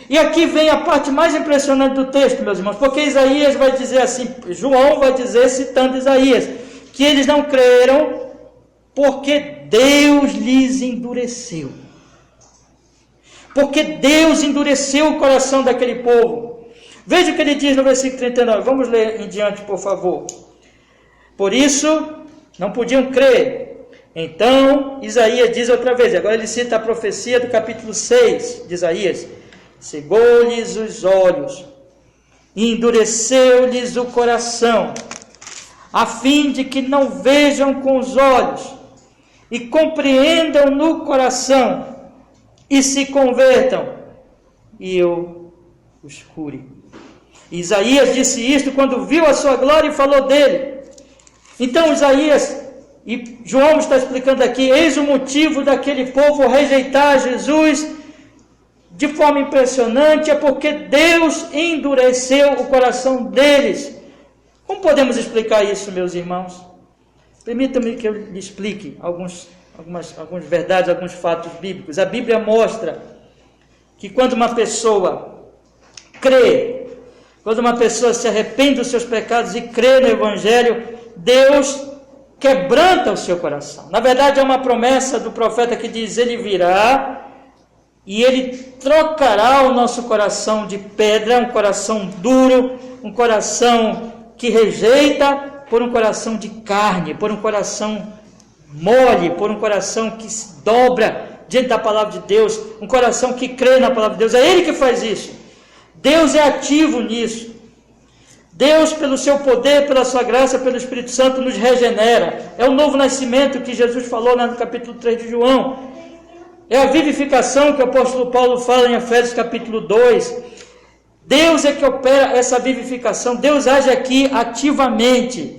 Speaker 1: E aqui vem a parte mais impressionante do texto, meus irmãos, porque Isaías vai dizer assim, João vai dizer, citando Isaías, que eles não creram porque Deus lhes endureceu. Porque Deus endureceu o coração daquele povo. Veja o que ele diz no versículo 39, vamos ler em diante, por favor. Por isso, não podiam crer. Então, Isaías diz outra vez, agora ele cita a profecia do capítulo 6 de Isaías: cegou-lhes os olhos, e endureceu-lhes o coração, a fim de que não vejam com os olhos, e compreendam no coração, e se convertam, e eu os cure. Isaías disse isto quando viu a sua glória e falou dele. Então Isaías e João está explicando aqui, eis o motivo daquele povo rejeitar Jesus de forma impressionante, é porque Deus endureceu o coração deles. Como podemos explicar isso, meus irmãos? Permita-me que eu lhe explique algumas verdades, alguns fatos bíblicos. A Bíblia mostra que quando uma pessoa crê, quando uma pessoa se arrepende dos seus pecados e crê no Evangelho, Deus quebranta o seu coração. Na verdade, é uma promessa do profeta que diz, ele virá e ele trocará o nosso coração de pedra, um coração duro, um coração que rejeita, por um coração de carne, por um coração mole, por um coração que se dobra diante da palavra de Deus, um coração que crê na palavra de Deus. É Ele que faz isso. Deus é ativo nisso. Deus, pelo seu poder, pela sua graça, pelo Espírito Santo, nos regenera. É o novo nascimento que Jesus falou lá no capítulo 3 de João. É a vivificação que o apóstolo Paulo fala em Efésios capítulo 2. Deus é que opera essa vivificação. Deus age aqui ativamente.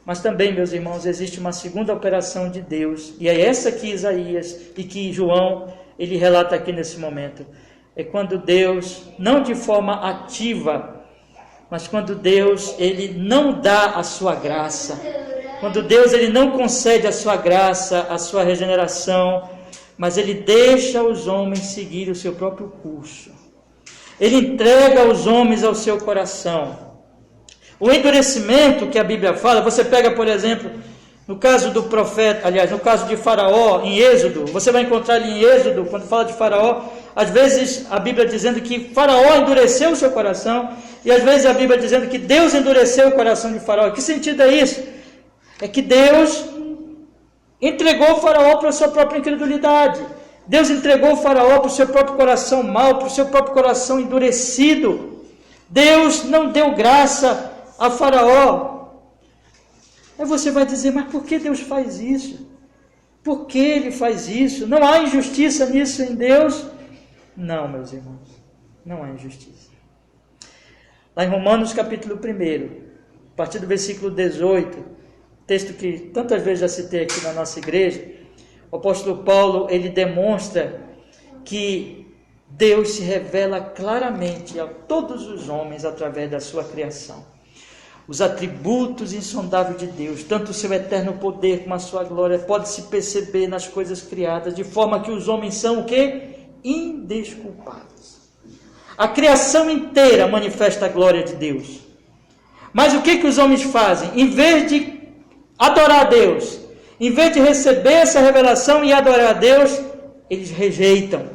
Speaker 1: Mas também, meus irmãos, existe uma segunda operação de Deus. E é essa que Isaías e que João, ele relata aqui nesse momento. É quando Deus, não de forma ativa, mas quando Deus, ele não dá a sua graça. Quando Deus, ele não concede a sua graça, a sua regeneração, mas ele deixa os homens seguir o seu próprio curso. Ele entrega os homens ao seu coração. O endurecimento que a Bíblia fala, você pega, por exemplo, no caso do profeta, aliás, no caso de Faraó, em Êxodo, você vai encontrar ali em Êxodo, quando fala de Faraó, às vezes a Bíblia dizendo que Faraó endureceu o seu coração, e às vezes a Bíblia dizendo que Deus endureceu o coração de Faraó. Que sentido é isso? É que Deus entregou o Faraó para a sua própria incredulidade. Deus entregou o Faraó para o seu próprio coração mau, para o seu próprio coração endurecido. Deus não deu graça a Faraó. Aí você vai dizer, mas por que Deus faz isso? Por que Ele faz isso? Não há injustiça nisso em Deus? Não, meus irmãos, não há injustiça. Lá em Romanos capítulo 1, a partir do versículo 18, texto que tantas vezes já citei aqui na nossa igreja, o apóstolo Paulo, ele demonstra que Deus se revela claramente a todos os homens através da sua criação. Os atributos insondáveis de Deus, tanto o seu eterno poder como a sua glória, pode se perceber nas coisas criadas, de forma que os homens são o quê? Indesculpados. A criação inteira manifesta a glória de Deus. Mas o que os homens fazem? Em vez de adorar a Deus, em vez de receber essa revelação e adorar a Deus, eles rejeitam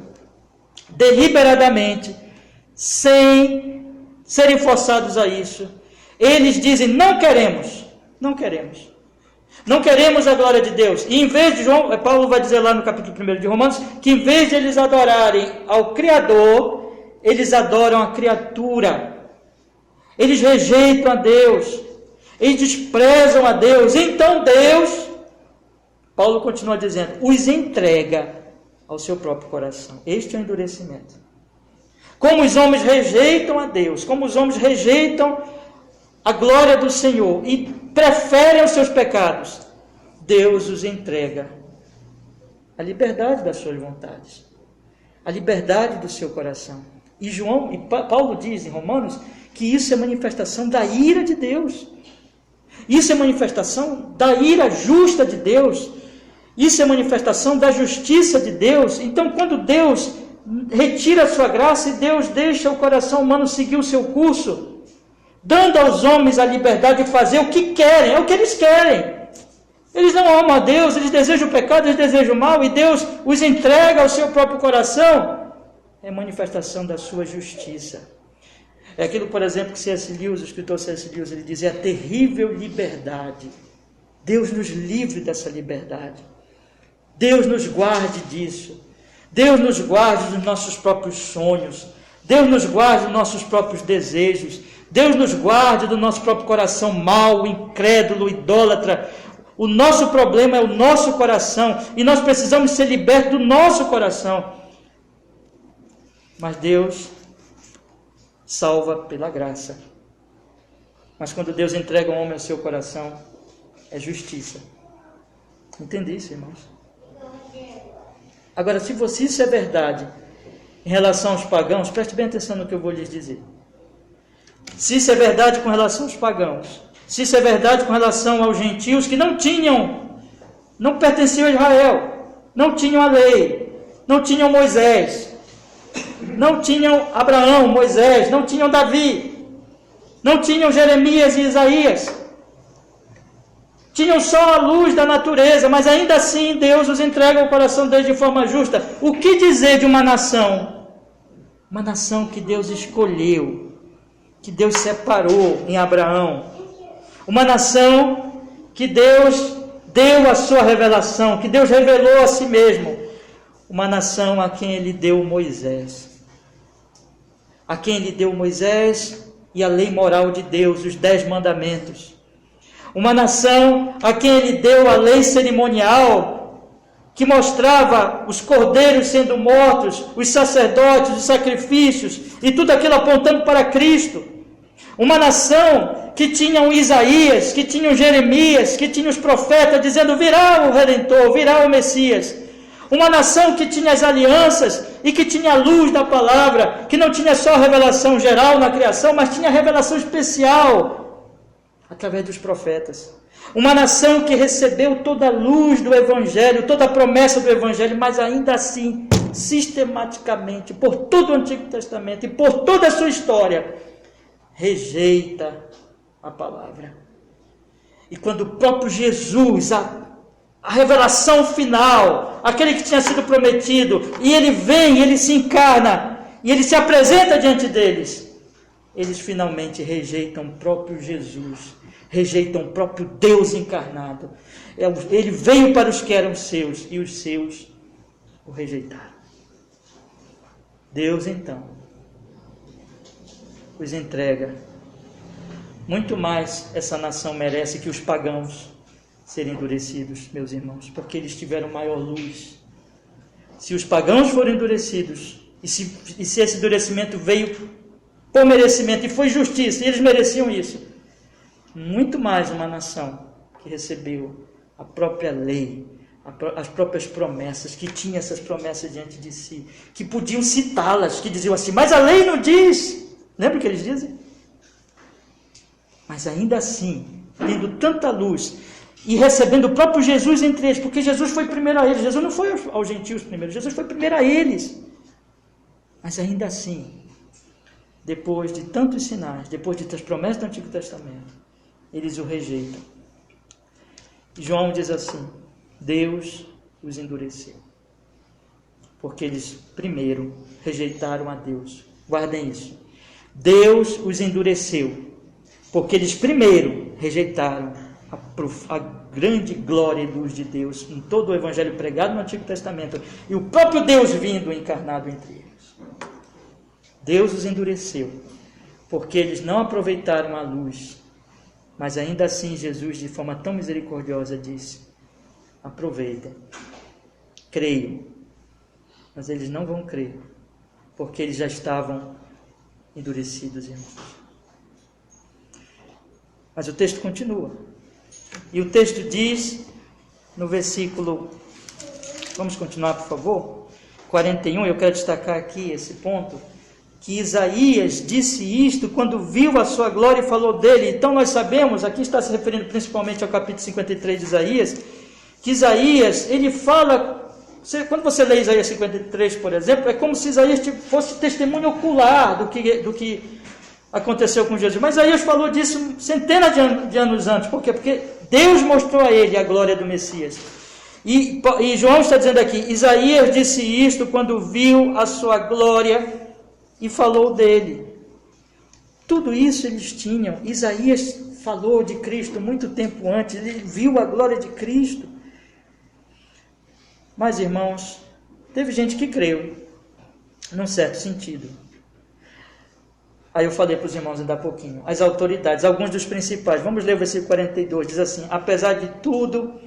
Speaker 1: deliberadamente, sem serem forçados a isso. Eles dizem, não queremos a glória de Deus. E em vez de, Paulo vai dizer lá no capítulo 1 de Romanos, que em vez de eles adorarem ao Criador, eles adoram a criatura. Eles rejeitam a Deus, eles desprezam a Deus. Então Deus, Paulo continua dizendo, os entrega ao seu próprio coração. Este é o endurecimento. Como os homens rejeitam a Deus, como os homens rejeitam a glória do Senhor e preferem os seus pecados, Deus os entrega a liberdade das suas vontades, a liberdade do seu coração. E Paulo diz em Romanos que isso é manifestação da ira de Deus. Isso é manifestação da ira justa de Deus. Isso é manifestação da justiça de Deus. Então, quando Deus retira a sua graça e Deus deixa o coração humano seguir o seu curso, dando aos homens a liberdade de fazer o que querem, é o que eles querem. Eles não amam a Deus, eles desejam o pecado, eles desejam o mal, e Deus os entrega ao seu próprio coração. É manifestação da sua justiça. É aquilo, por exemplo, que C.S. Lewis, o escritor C.S. Lewis, ele diz, é a terrível liberdade. Deus nos livre dessa liberdade. Deus nos guarde disso. Deus nos guarde dos nossos próprios sonhos. Deus nos guarde dos nossos próprios desejos. Deus nos guarde do nosso próprio coração mau, incrédulo, idólatra. O nosso problema é o nosso coração. E nós precisamos ser libertos do nosso coração. Mas Deus salva pela graça. Mas quando Deus entrega o homem ao seu coração, é justiça. Entende isso, irmãos? Agora, se isso é verdade em relação aos pagãos, preste bem atenção no que eu vou lhes dizer. Se isso é verdade com relação aos pagãos, se isso é verdade com relação aos gentios que não pertenciam a Israel, não tinham a lei, não tinham Moisés, não tinham Abraão, Moisés, não tinham Davi, não tinham Jeremias e Isaías, tinham só a luz da natureza, mas ainda assim Deus os entrega ao coração deles de forma justa. O que dizer de uma nação? Uma nação que Deus escolheu, que Deus separou em Abraão. Uma nação que Deus deu a sua revelação, que Deus revelou a si mesmo. Uma nação a quem Ele deu Moisés. A quem Ele deu Moisés e a lei moral de Deus, os 10 mandamentos. Uma nação a quem Ele deu a lei cerimonial, que mostrava os cordeiros sendo mortos, os sacerdotes, os sacrifícios, e tudo aquilo apontando para Cristo. Uma nação que tinha um Isaías, que tinha um Jeremias, que tinha os profetas dizendo: virá o Redentor, virá o Messias. Uma nação que tinha as alianças e que tinha a luz da palavra, que não tinha só a revelação geral na criação, mas tinha a revelação especial através dos profetas. Uma nação que recebeu toda a luz do Evangelho, toda a promessa do Evangelho, mas ainda assim, sistematicamente, por todo o Antigo Testamento e por toda a sua história, rejeita a palavra. E quando o próprio Jesus, a revelação final, aquele que tinha sido prometido, e ele vem, ele se encarna, e ele se apresenta diante deles, eles finalmente rejeitam o próprio Jesus, rejeitam o próprio Deus encarnado. Ele veio para os que eram seus, e os seus o rejeitaram. Deus, então, os entrega. Muito mais essa nação merece que os pagãos serem endurecidos, meus irmãos, porque eles tiveram maior luz. Se os pagãos foram endurecidos, e se esse endurecimento veio por merecimento e foi justiça, e eles mereciam isso, muito mais uma nação que recebeu a própria lei, as próprias promessas, que tinha essas promessas diante de si, que podiam citá-las, que diziam assim: mas a lei não diz. Lembra o que eles dizem? Mas ainda assim, tendo tanta luz e recebendo o próprio Jesus entre eles, porque Jesus foi primeiro a eles, Jesus não foi aos gentios primeiro, Jesus foi primeiro a eles. Mas ainda assim, depois de tantos sinais, depois de tantas promessas do Antigo Testamento, eles o rejeitam. João diz assim: Deus os endureceu, porque eles primeiro rejeitaram a Deus. Guardem isso. Deus os endureceu, porque eles primeiro rejeitaram a grande glória e luz de Deus em todo o Evangelho pregado no Antigo Testamento, e o próprio Deus vindo encarnado entre eles. Deus os endureceu, porque eles não aproveitaram a luz. Mas ainda assim Jesus, de forma tão misericordiosa, disse: aproveitem, creiam. Mas eles não vão crer, porque eles já estavam endurecidos, irmãos. Mas o texto continua. E o texto diz, no versículo, vamos continuar, por favor, 41, eu quero destacar aqui esse ponto, que Isaías disse isto quando viu a sua glória e falou dele. Então nós sabemos, aqui está se referindo principalmente ao capítulo 53 de Isaías, que Isaías, ele fala, quando você lê Isaías 53, por exemplo, é como se Isaías fosse testemunho ocular do que aconteceu com Jesus. Mas Isaías falou disso centenas de anos antes. Por quê? Porque Deus mostrou a ele a glória do Messias. E João está dizendo aqui, Isaías disse isto quando viu a sua glória e falou dele. Tudo isso eles tinham. Isaías falou de Cristo muito tempo antes, ele viu a glória de Cristo. Mas, irmãos, teve gente que creu, num certo sentido. Aí eu falei para os irmãos ainda há pouquinho, as autoridades, alguns dos principais. Vamos ler o versículo 42, diz assim: apesar de tudo,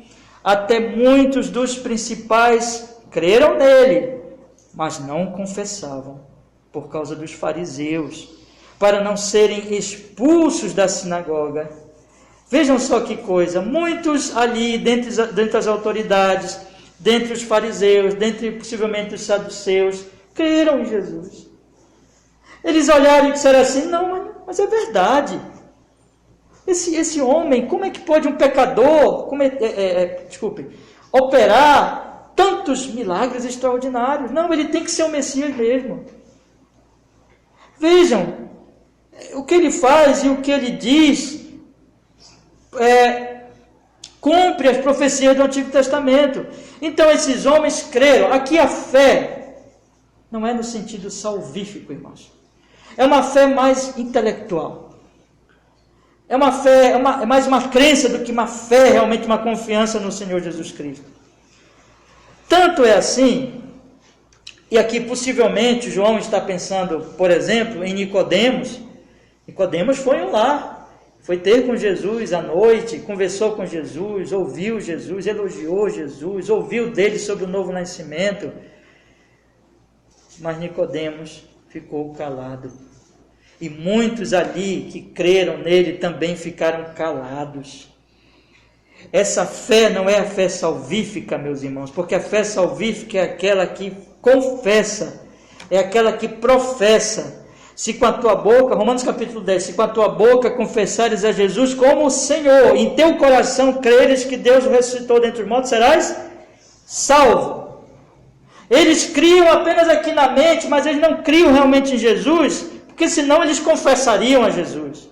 Speaker 1: até muitos dos principais creram nele, mas não confessavam, por causa dos fariseus, para não serem expulsos da sinagoga. Vejam só que coisa, muitos ali, dentre as autoridades, dentre os fariseus, dentre possivelmente os saduceus, creram em Jesus. Eles olharam e disseram assim, não, mas é verdade. Esse homem, como é que pode um pecador, operar tantos milagres extraordinários? Não, ele tem que ser o Messias mesmo. Vejam, o que ele faz e o que ele diz cumpre as profecias do Antigo Testamento. Então esses homens creram. Aqui a fé não é no sentido salvífico, irmãos. É uma fé mais intelectual. É uma fé, é mais uma crença do que uma fé, realmente uma confiança no Senhor Jesus Cristo. Tanto é assim, e aqui possivelmente João está pensando, por exemplo, em Nicodemos. Nicodemos foi lá, foi ter com Jesus à noite, conversou com Jesus, ouviu Jesus, elogiou Jesus, ouviu dele sobre o novo nascimento. Mas Nicodemos ficou calado. E muitos ali que creram nele também ficaram calados. Essa fé não é a fé salvífica, meus irmãos, porque a fé salvífica é aquela que confessa, é aquela que professa. Se com a tua boca, Romanos capítulo 10, se com a tua boca confessares a Jesus como o Senhor, em teu coração creres que Deus o ressuscitou dentre os mortos, serás salvo. Eles criam apenas aqui na mente, mas eles não criam realmente em Jesus, porque senão eles confessariam a Jesus.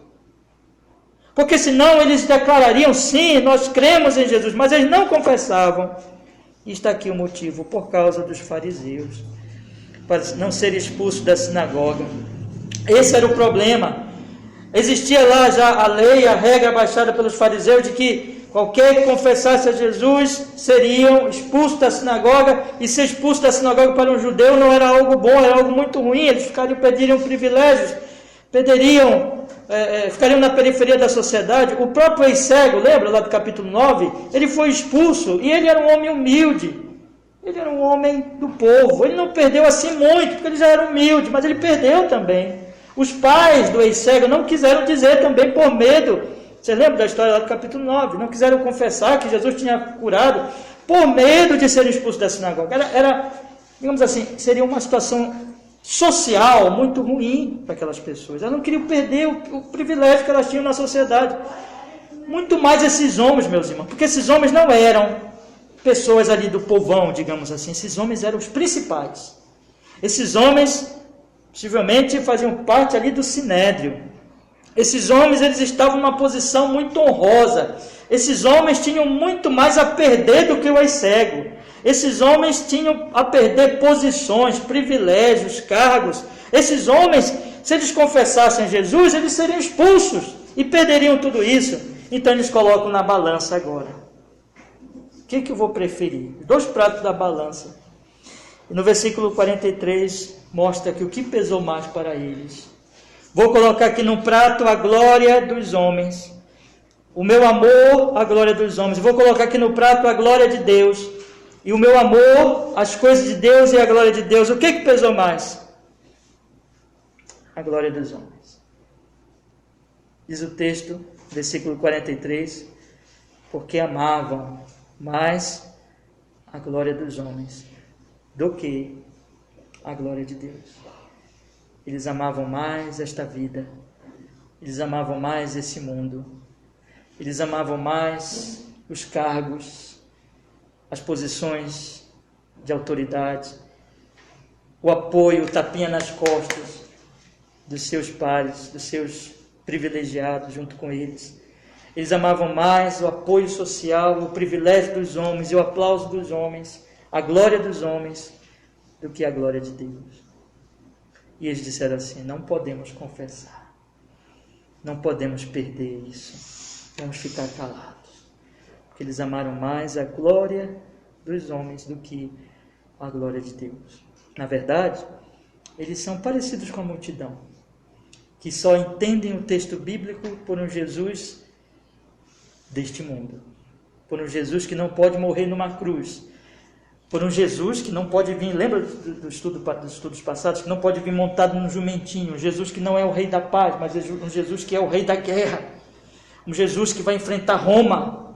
Speaker 1: Porque senão eles declarariam, sim, nós cremos em Jesus, mas eles não confessavam. E está aqui o motivo, por causa dos fariseus, para não ser expulsos da sinagoga. Esse era o problema. Existia lá já a lei, a regra baixada pelos fariseus de que qualquer que confessasse a Jesus seriam expulsos da sinagoga, e ser expulso da sinagoga para um judeu não era algo bom, era algo muito ruim. Eles perderiam privilégios, ficariam na periferia da sociedade. O próprio ex-cego, lembra lá do capítulo 9? Ele foi expulso, e ele era um homem humilde, ele era um homem do povo. Ele não perdeu assim muito, porque ele já era humilde, mas ele perdeu também. Os pais do ex-cego não quiseram dizer também por medo. Você lembra da história lá do capítulo 9? Não quiseram confessar que Jesus tinha curado por medo de serem expulsos da sinagoga. Era, digamos assim, seria uma situação social muito ruim para aquelas pessoas. Elas não queriam perder o privilégio que elas tinham na sociedade. Muito mais esses homens, meus irmãos, porque esses homens não eram pessoas ali do povão, digamos assim. Esses homens eram os principais. Esses homens possivelmente faziam parte ali do sinédrio. Esses homens, eles estavam numa posição muito honrosa. Esses homens tinham muito mais a perder do que o ex-cego. Esses homens tinham a perder posições, privilégios, cargos. Esses homens, se eles confessassem Jesus, eles seriam expulsos e perderiam tudo isso. Então eles colocam na balança agora. O que eu vou preferir? 2 pratos da balança. E no versículo 43 mostra que o que pesou mais para eles. Vou colocar aqui num prato a glória dos homens, o meu amor, a glória dos homens. Vou colocar aqui no prato a glória de Deus, e o meu amor, as coisas de Deus e a glória de Deus. O que pesou mais? A glória dos homens. Diz o texto, versículo 43, porque amavam mais a glória dos homens do que a glória de Deus. Eles amavam mais esta vida, eles amavam mais esse mundo, eles amavam mais os cargos, as posições de autoridade, o apoio, o tapinha nas costas dos seus pares, dos seus privilegiados junto com eles. Eles amavam mais o apoio social, o privilégio dos homens e o aplauso dos homens, a glória dos homens, do que a glória de Deus. E eles disseram assim, não podemos confessar, não podemos perder isso, vamos ficar calados, porque eles amaram mais a glória dos homens do que a glória de Deus. Na verdade, eles são parecidos com a multidão, que só entendem o texto bíblico por um Jesus deste mundo, por um Jesus que não pode morrer numa cruz, por um Jesus que não pode vir, lembra dos estudos passados, que não pode vir montado num jumentinho, um Jesus que não é o rei da paz, mas um Jesus que é o rei da guerra, Um Jesus que vai enfrentar Roma.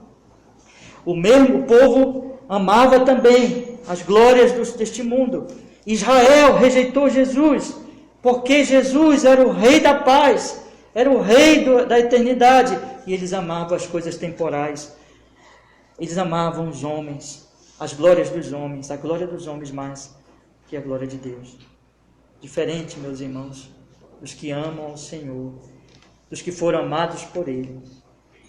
Speaker 1: O mesmo povo amava também as glórias deste mundo. Israel rejeitou Jesus, porque Jesus era o rei da paz, era o rei da eternidade, e eles amavam as coisas temporais. Eles amavam os homens, as glórias dos homens, a glória dos homens mais que a glória de Deus. Diferente, meus irmãos, dos que amam o Senhor, dos que foram amados por Ele,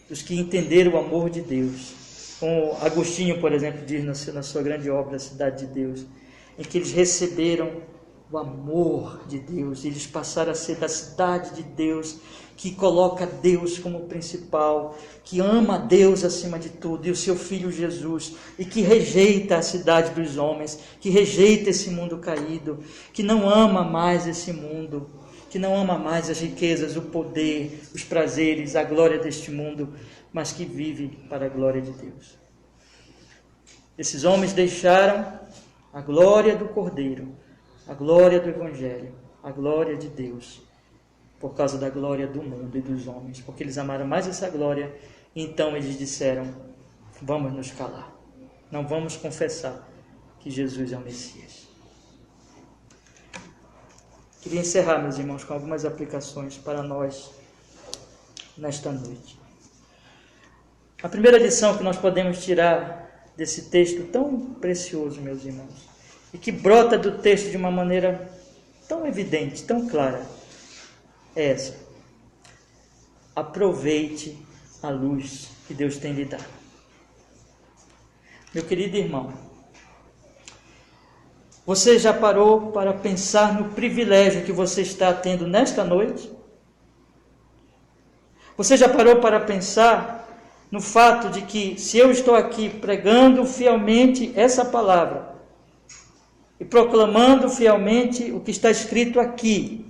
Speaker 1: dos que entenderam o amor de Deus. Como Agostinho, por exemplo, diz na sua grande obra, A Cidade de Deus, em que eles receberam o amor de Deus, eles passaram a ser da cidade de Deus, que coloca Deus como principal, que ama Deus acima de tudo, e o seu Filho Jesus, e que rejeita a cidade dos homens, que rejeita esse mundo caído, que não ama mais esse mundo, que não ama mais as riquezas, o poder, os prazeres, a glória deste mundo, mas que vive para a glória de Deus. Esses homens deixaram a glória do Cordeiro, a glória do Evangelho, a glória de Deus, por causa da glória do mundo e dos homens, porque eles amaram mais essa glória, então eles disseram, vamos nos calar, não vamos confessar que Jesus é o Messias. Queria encerrar, meus irmãos, com algumas aplicações para nós nesta noite. A primeira lição que nós podemos tirar desse texto tão precioso, meus irmãos, e que brota do texto de uma maneira tão evidente, tão clara, é essa: aproveite a luz que Deus tem lhe dado. Meu querido irmão, você já parou para pensar no privilégio que você está tendo nesta noite? Você já parou para pensar no fato de que, se eu estou aqui pregando fielmente essa palavra e proclamando fielmente o que está escrito aqui,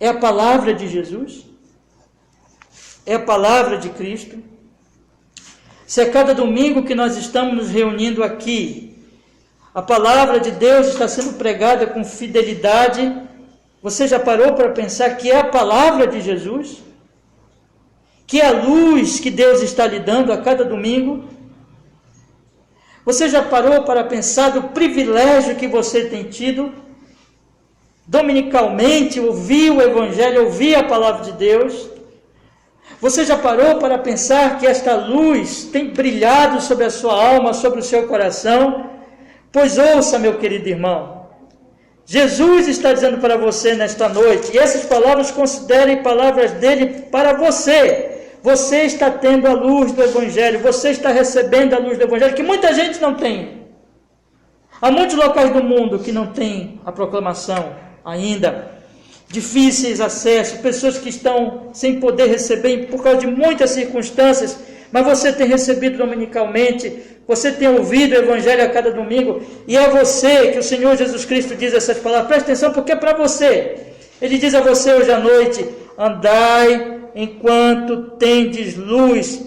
Speaker 1: é a palavra de Jesus? É a palavra de Cristo? Se a cada domingo que nós estamos nos reunindo aqui, a palavra de Deus está sendo pregada com fidelidade, você já parou para pensar que é a palavra de Jesus? Que é a luz que Deus está lhe dando a cada domingo? Você já parou para pensar do privilégio que você tem tido? Dominicalmente, ouvir o Evangelho, ouvir a palavra de Deus? Você já parou para pensar que esta luz tem brilhado sobre a sua alma, sobre o seu coração? Pois ouça, meu querido irmão, Jesus está dizendo para você nesta noite, e essas palavras considerem palavras dele para você. Você está tendo a luz do Evangelho, você está recebendo a luz do Evangelho, que muita gente não tem. Há muitos locais do mundo que não tem a proclamação ainda, difíceis acessos, pessoas que estão sem poder receber por causa de muitas circunstâncias, mas você tem recebido dominicalmente, você tem ouvido o Evangelho a cada domingo, e é você que o Senhor Jesus Cristo diz essas palavras. Presta atenção, porque é para você. Ele diz a você hoje à noite: andai enquanto tendes luz,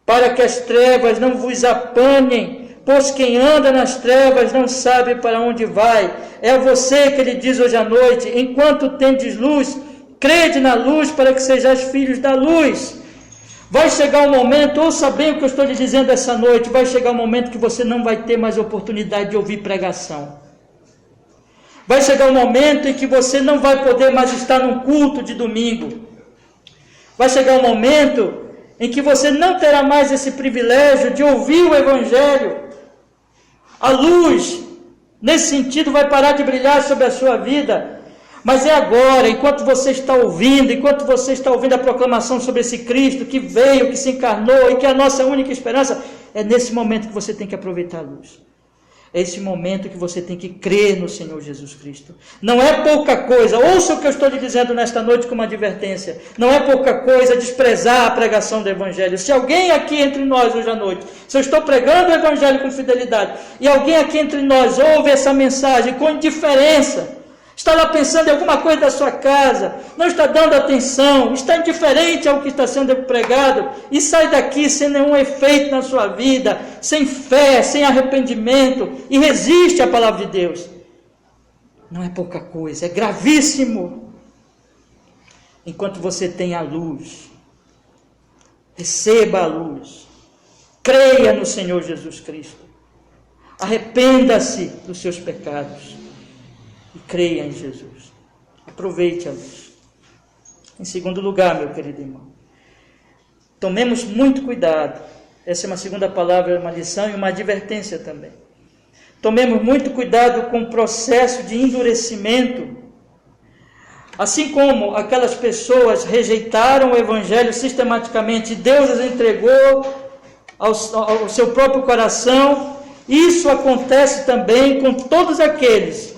Speaker 1: para que as trevas não vos apanhem, pois quem anda nas trevas não sabe para onde vai. É a você que ele diz hoje à noite: enquanto tendes luz, crede na luz, para que sejais filhos da luz. Vai chegar um momento, ouça bem o que eu estou lhe dizendo essa noite, vai chegar um momento que você não vai ter mais oportunidade de ouvir pregação. Vai chegar um momento em que você não vai poder mais estar num culto de domingo. Vai chegar um momento em que você não terá mais esse privilégio de ouvir o Evangelho. A luz, nesse sentido, vai parar de brilhar sobre a sua vida. Mas é agora, enquanto você está ouvindo a proclamação sobre esse Cristo que veio, que se encarnou e que é a nossa única esperança, é nesse momento que você tem que aproveitar a luz. É esse momento que você tem que crer no Senhor Jesus Cristo. Não é pouca coisa, ouça o que eu estou lhe dizendo nesta noite como advertência, não é pouca coisa desprezar a pregação do Evangelho. Se alguém aqui entre nós hoje à noite, se eu estou pregando o Evangelho com fidelidade, e alguém aqui entre nós ouve essa mensagem com indiferença, está lá pensando em alguma coisa da sua casa, não está dando atenção, está indiferente ao que está sendo pregado, e sai daqui sem nenhum efeito na sua vida, sem fé, sem arrependimento, e resiste à palavra de Deus. Não é pouca coisa, é gravíssimo. Enquanto você tem a luz, Receba a luz. Creia no Senhor Jesus Cristo. Arrependa-se dos seus pecados. E creia em Jesus. Aproveite a luz. Em segundo lugar, meu querido irmão, tomemos muito cuidado. Essa é uma segunda palavra, uma lição e uma advertência também. Tomemos muito cuidado com o processo de endurecimento. Assim como aquelas pessoas rejeitaram o Evangelho sistematicamente, Deus as entregou ao seu próprio coração, isso acontece também com todos aqueles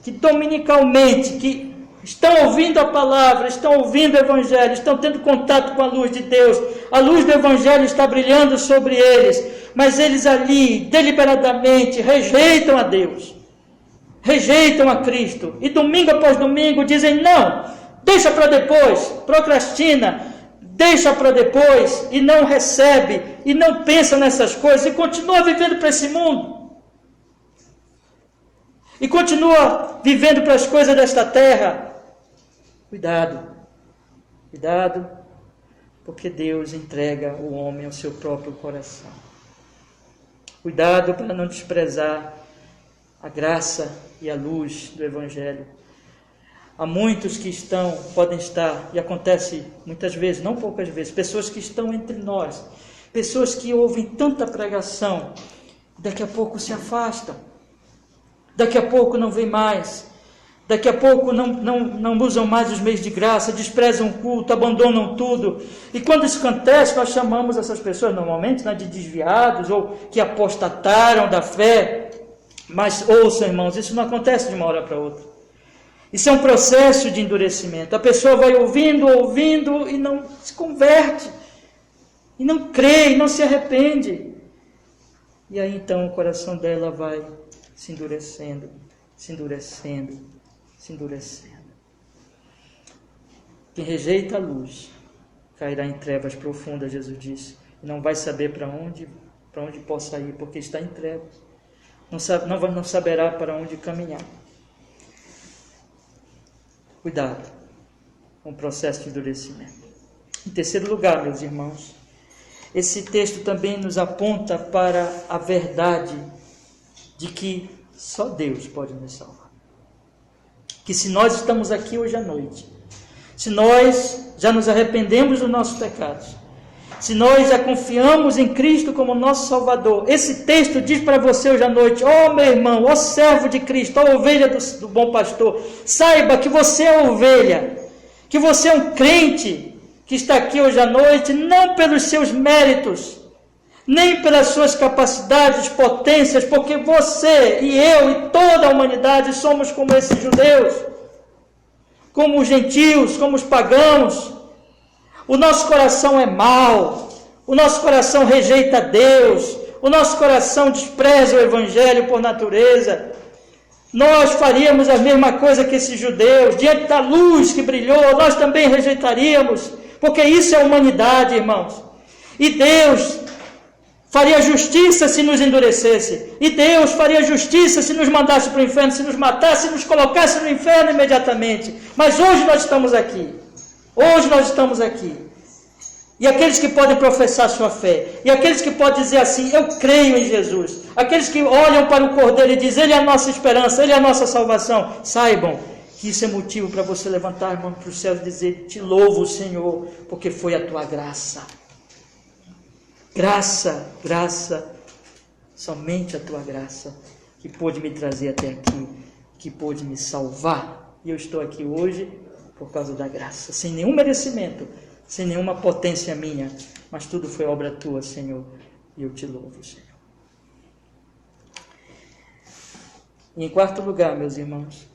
Speaker 1: que dominicalmente, que estão ouvindo a palavra, estão ouvindo o Evangelho, estão tendo contato com a luz de Deus, a luz do Evangelho está brilhando sobre eles, mas eles ali, deliberadamente, rejeitam a Deus, rejeitam a Cristo, e domingo após domingo dizem, não, deixa para depois, procrastina, deixa para depois, e não recebe, e não pensa nessas coisas, e continua vivendo para esse mundo, e continua vivendo para as coisas desta terra. Cuidado, cuidado, porque Deus entrega o homem ao seu próprio coração. Cuidado para não desprezar a graça e a luz do Evangelho. Há muitos que podem estar, e acontece muitas vezes, não poucas vezes, pessoas que estão entre nós, pessoas que ouvem tanta pregação, daqui a pouco se afastam, daqui a pouco não vêm mais, daqui a pouco não usam mais os meios de graça, desprezam o culto, abandonam tudo. E quando isso acontece, nós chamamos essas pessoas normalmente de desviados, ou que apostataram da fé. Mas ouçam, irmãos, isso não acontece de uma hora para outra. Isso é um processo de endurecimento. A pessoa vai ouvindo e não se converte, e não crê, e não se arrepende. E aí então o coração dela vai se endurecendo, se endurecendo, se endurecendo. Quem rejeita a luz cairá em trevas profundas, Jesus disse, e não vai saber para onde possa ir, porque está em trevas. Não saberá para onde caminhar. Cuidado com o processo de endurecimento. Em terceiro lugar, meus irmãos, esse texto também nos aponta para a verdade de que só Deus pode nos salvar. Que se nós estamos aqui hoje à noite, se nós já nos arrependemos dos nossos pecados, se nós já confiamos em Cristo como nosso Salvador, esse texto diz para você hoje à noite, ó meu irmão, ó servo de Cristo, ó ovelha do bom pastor, saiba que você é ovelha, que você é um crente que está aqui hoje à noite, não pelos seus méritos, nem pelas suas capacidades, potências, porque você e eu e toda a humanidade somos como esses judeus, como os gentios, como os pagãos. O nosso coração é mau, o nosso coração rejeita Deus, o nosso coração despreza o Evangelho por natureza. Nós faríamos a mesma coisa que esses judeus, diante da luz que brilhou, nós também rejeitaríamos, porque isso é a humanidade, irmãos. E Deus faria justiça se nos endurecesse, e Deus faria justiça se nos mandasse para o inferno, se nos matasse, se nos colocasse no inferno imediatamente. Mas hoje nós estamos aqui. Hoje nós estamos aqui, e aqueles que podem professar sua fé, e aqueles que podem dizer assim, eu creio em Jesus, aqueles que olham para o Cordeiro e dizem, Ele é a nossa esperança, Ele é a nossa salvação, saibam que isso é motivo para você levantar a mão para os céus e dizer, te louvo, Senhor, porque foi a tua graça, graça, somente a tua graça, que pôde me trazer até aqui, que pôde me salvar, e eu estou aqui hoje, por causa da graça, sem nenhum merecimento, sem nenhuma potência minha, mas tudo foi obra tua, Senhor, e eu te louvo, Senhor. E em quarto lugar, meus irmãos,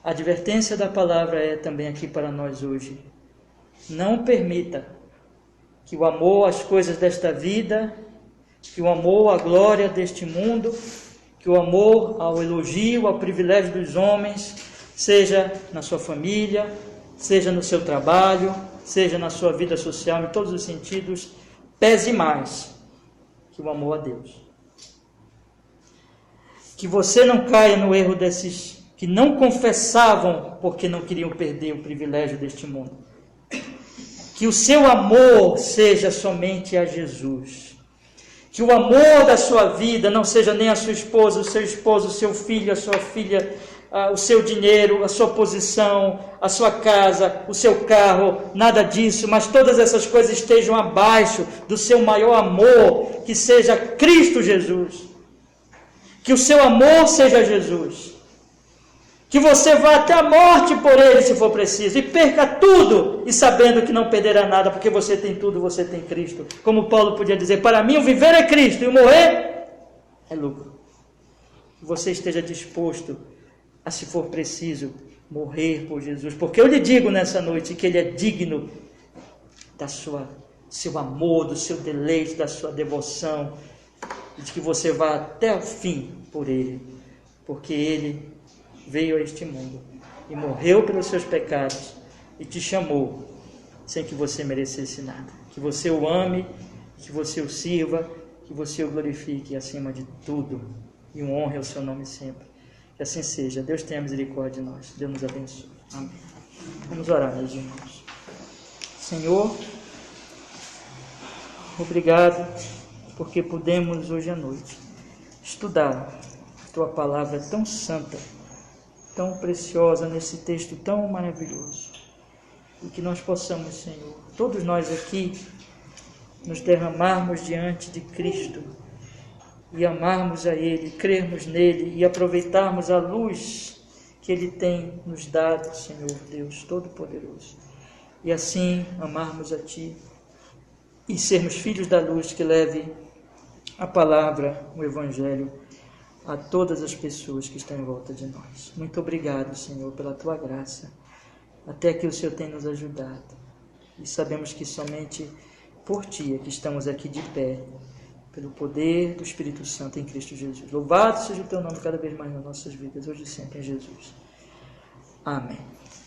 Speaker 1: a advertência da palavra é também aqui para nós hoje. Não permita que o amor às coisas desta vida, que o amor à glória deste mundo, que o amor ao elogio, ao privilégio dos homens, seja na sua família, seja no seu trabalho, seja na sua vida social, em todos os sentidos, pese mais que o amor a Deus. Que você não caia no erro desses que não confessavam porque não queriam perder o privilégio deste mundo. que o seu amor seja somente a Jesus. Que o amor da sua vida não seja nem a sua esposa, o seu esposo, o seu filho, a sua filha, o seu dinheiro, a sua posição, a sua casa, o seu carro, nada disso, mas todas essas coisas estejam abaixo do seu maior amor, que seja Cristo Jesus. Que o seu amor seja Jesus. Que você vá até a morte por Ele, se for preciso, e perca tudo, e sabendo que não perderá nada, porque você tem tudo, você tem Cristo. Como Paulo podia dizer, para mim o viver é Cristo, e o morrer é lucro. Que você esteja disposto a, se for preciso, morrer por Jesus, porque eu lhe digo nessa noite que Ele é digno da seu amor, do seu deleite, da sua devoção, e de que você vá até o fim por Ele, porque Ele veio a este mundo e morreu pelos seus pecados e te chamou sem que você merecesse nada. Que você o ame, que você o sirva, que você o glorifique acima de tudo e honre o seu nome sempre. Que assim seja. Deus tenha misericórdia de nós. Deus nos abençoe. Amém. Vamos orar, meus irmãos. Senhor, obrigado porque pudemos hoje à noite estudar a Tua palavra tão santa, tão preciosa, nesse texto tão maravilhoso. E que nós possamos, Senhor, todos nós aqui, nos derramarmos diante de Cristo e amarmos a Ele, crermos nele e aproveitarmos a luz que Ele tem nos dado, Senhor Deus Todo-Poderoso. E assim amarmos a Ti e sermos filhos da luz que leve a palavra, o Evangelho, a todas as pessoas que estão em volta de nós. Muito obrigado, Senhor, pela Tua graça. Até aqui o Senhor tem nos ajudado. E sabemos que somente por Ti é que estamos aqui de pé, pelo poder do Espírito Santo em Cristo Jesus. Louvado seja o Teu nome cada vez mais nas nossas vidas, hoje e sempre em Jesus. Amém.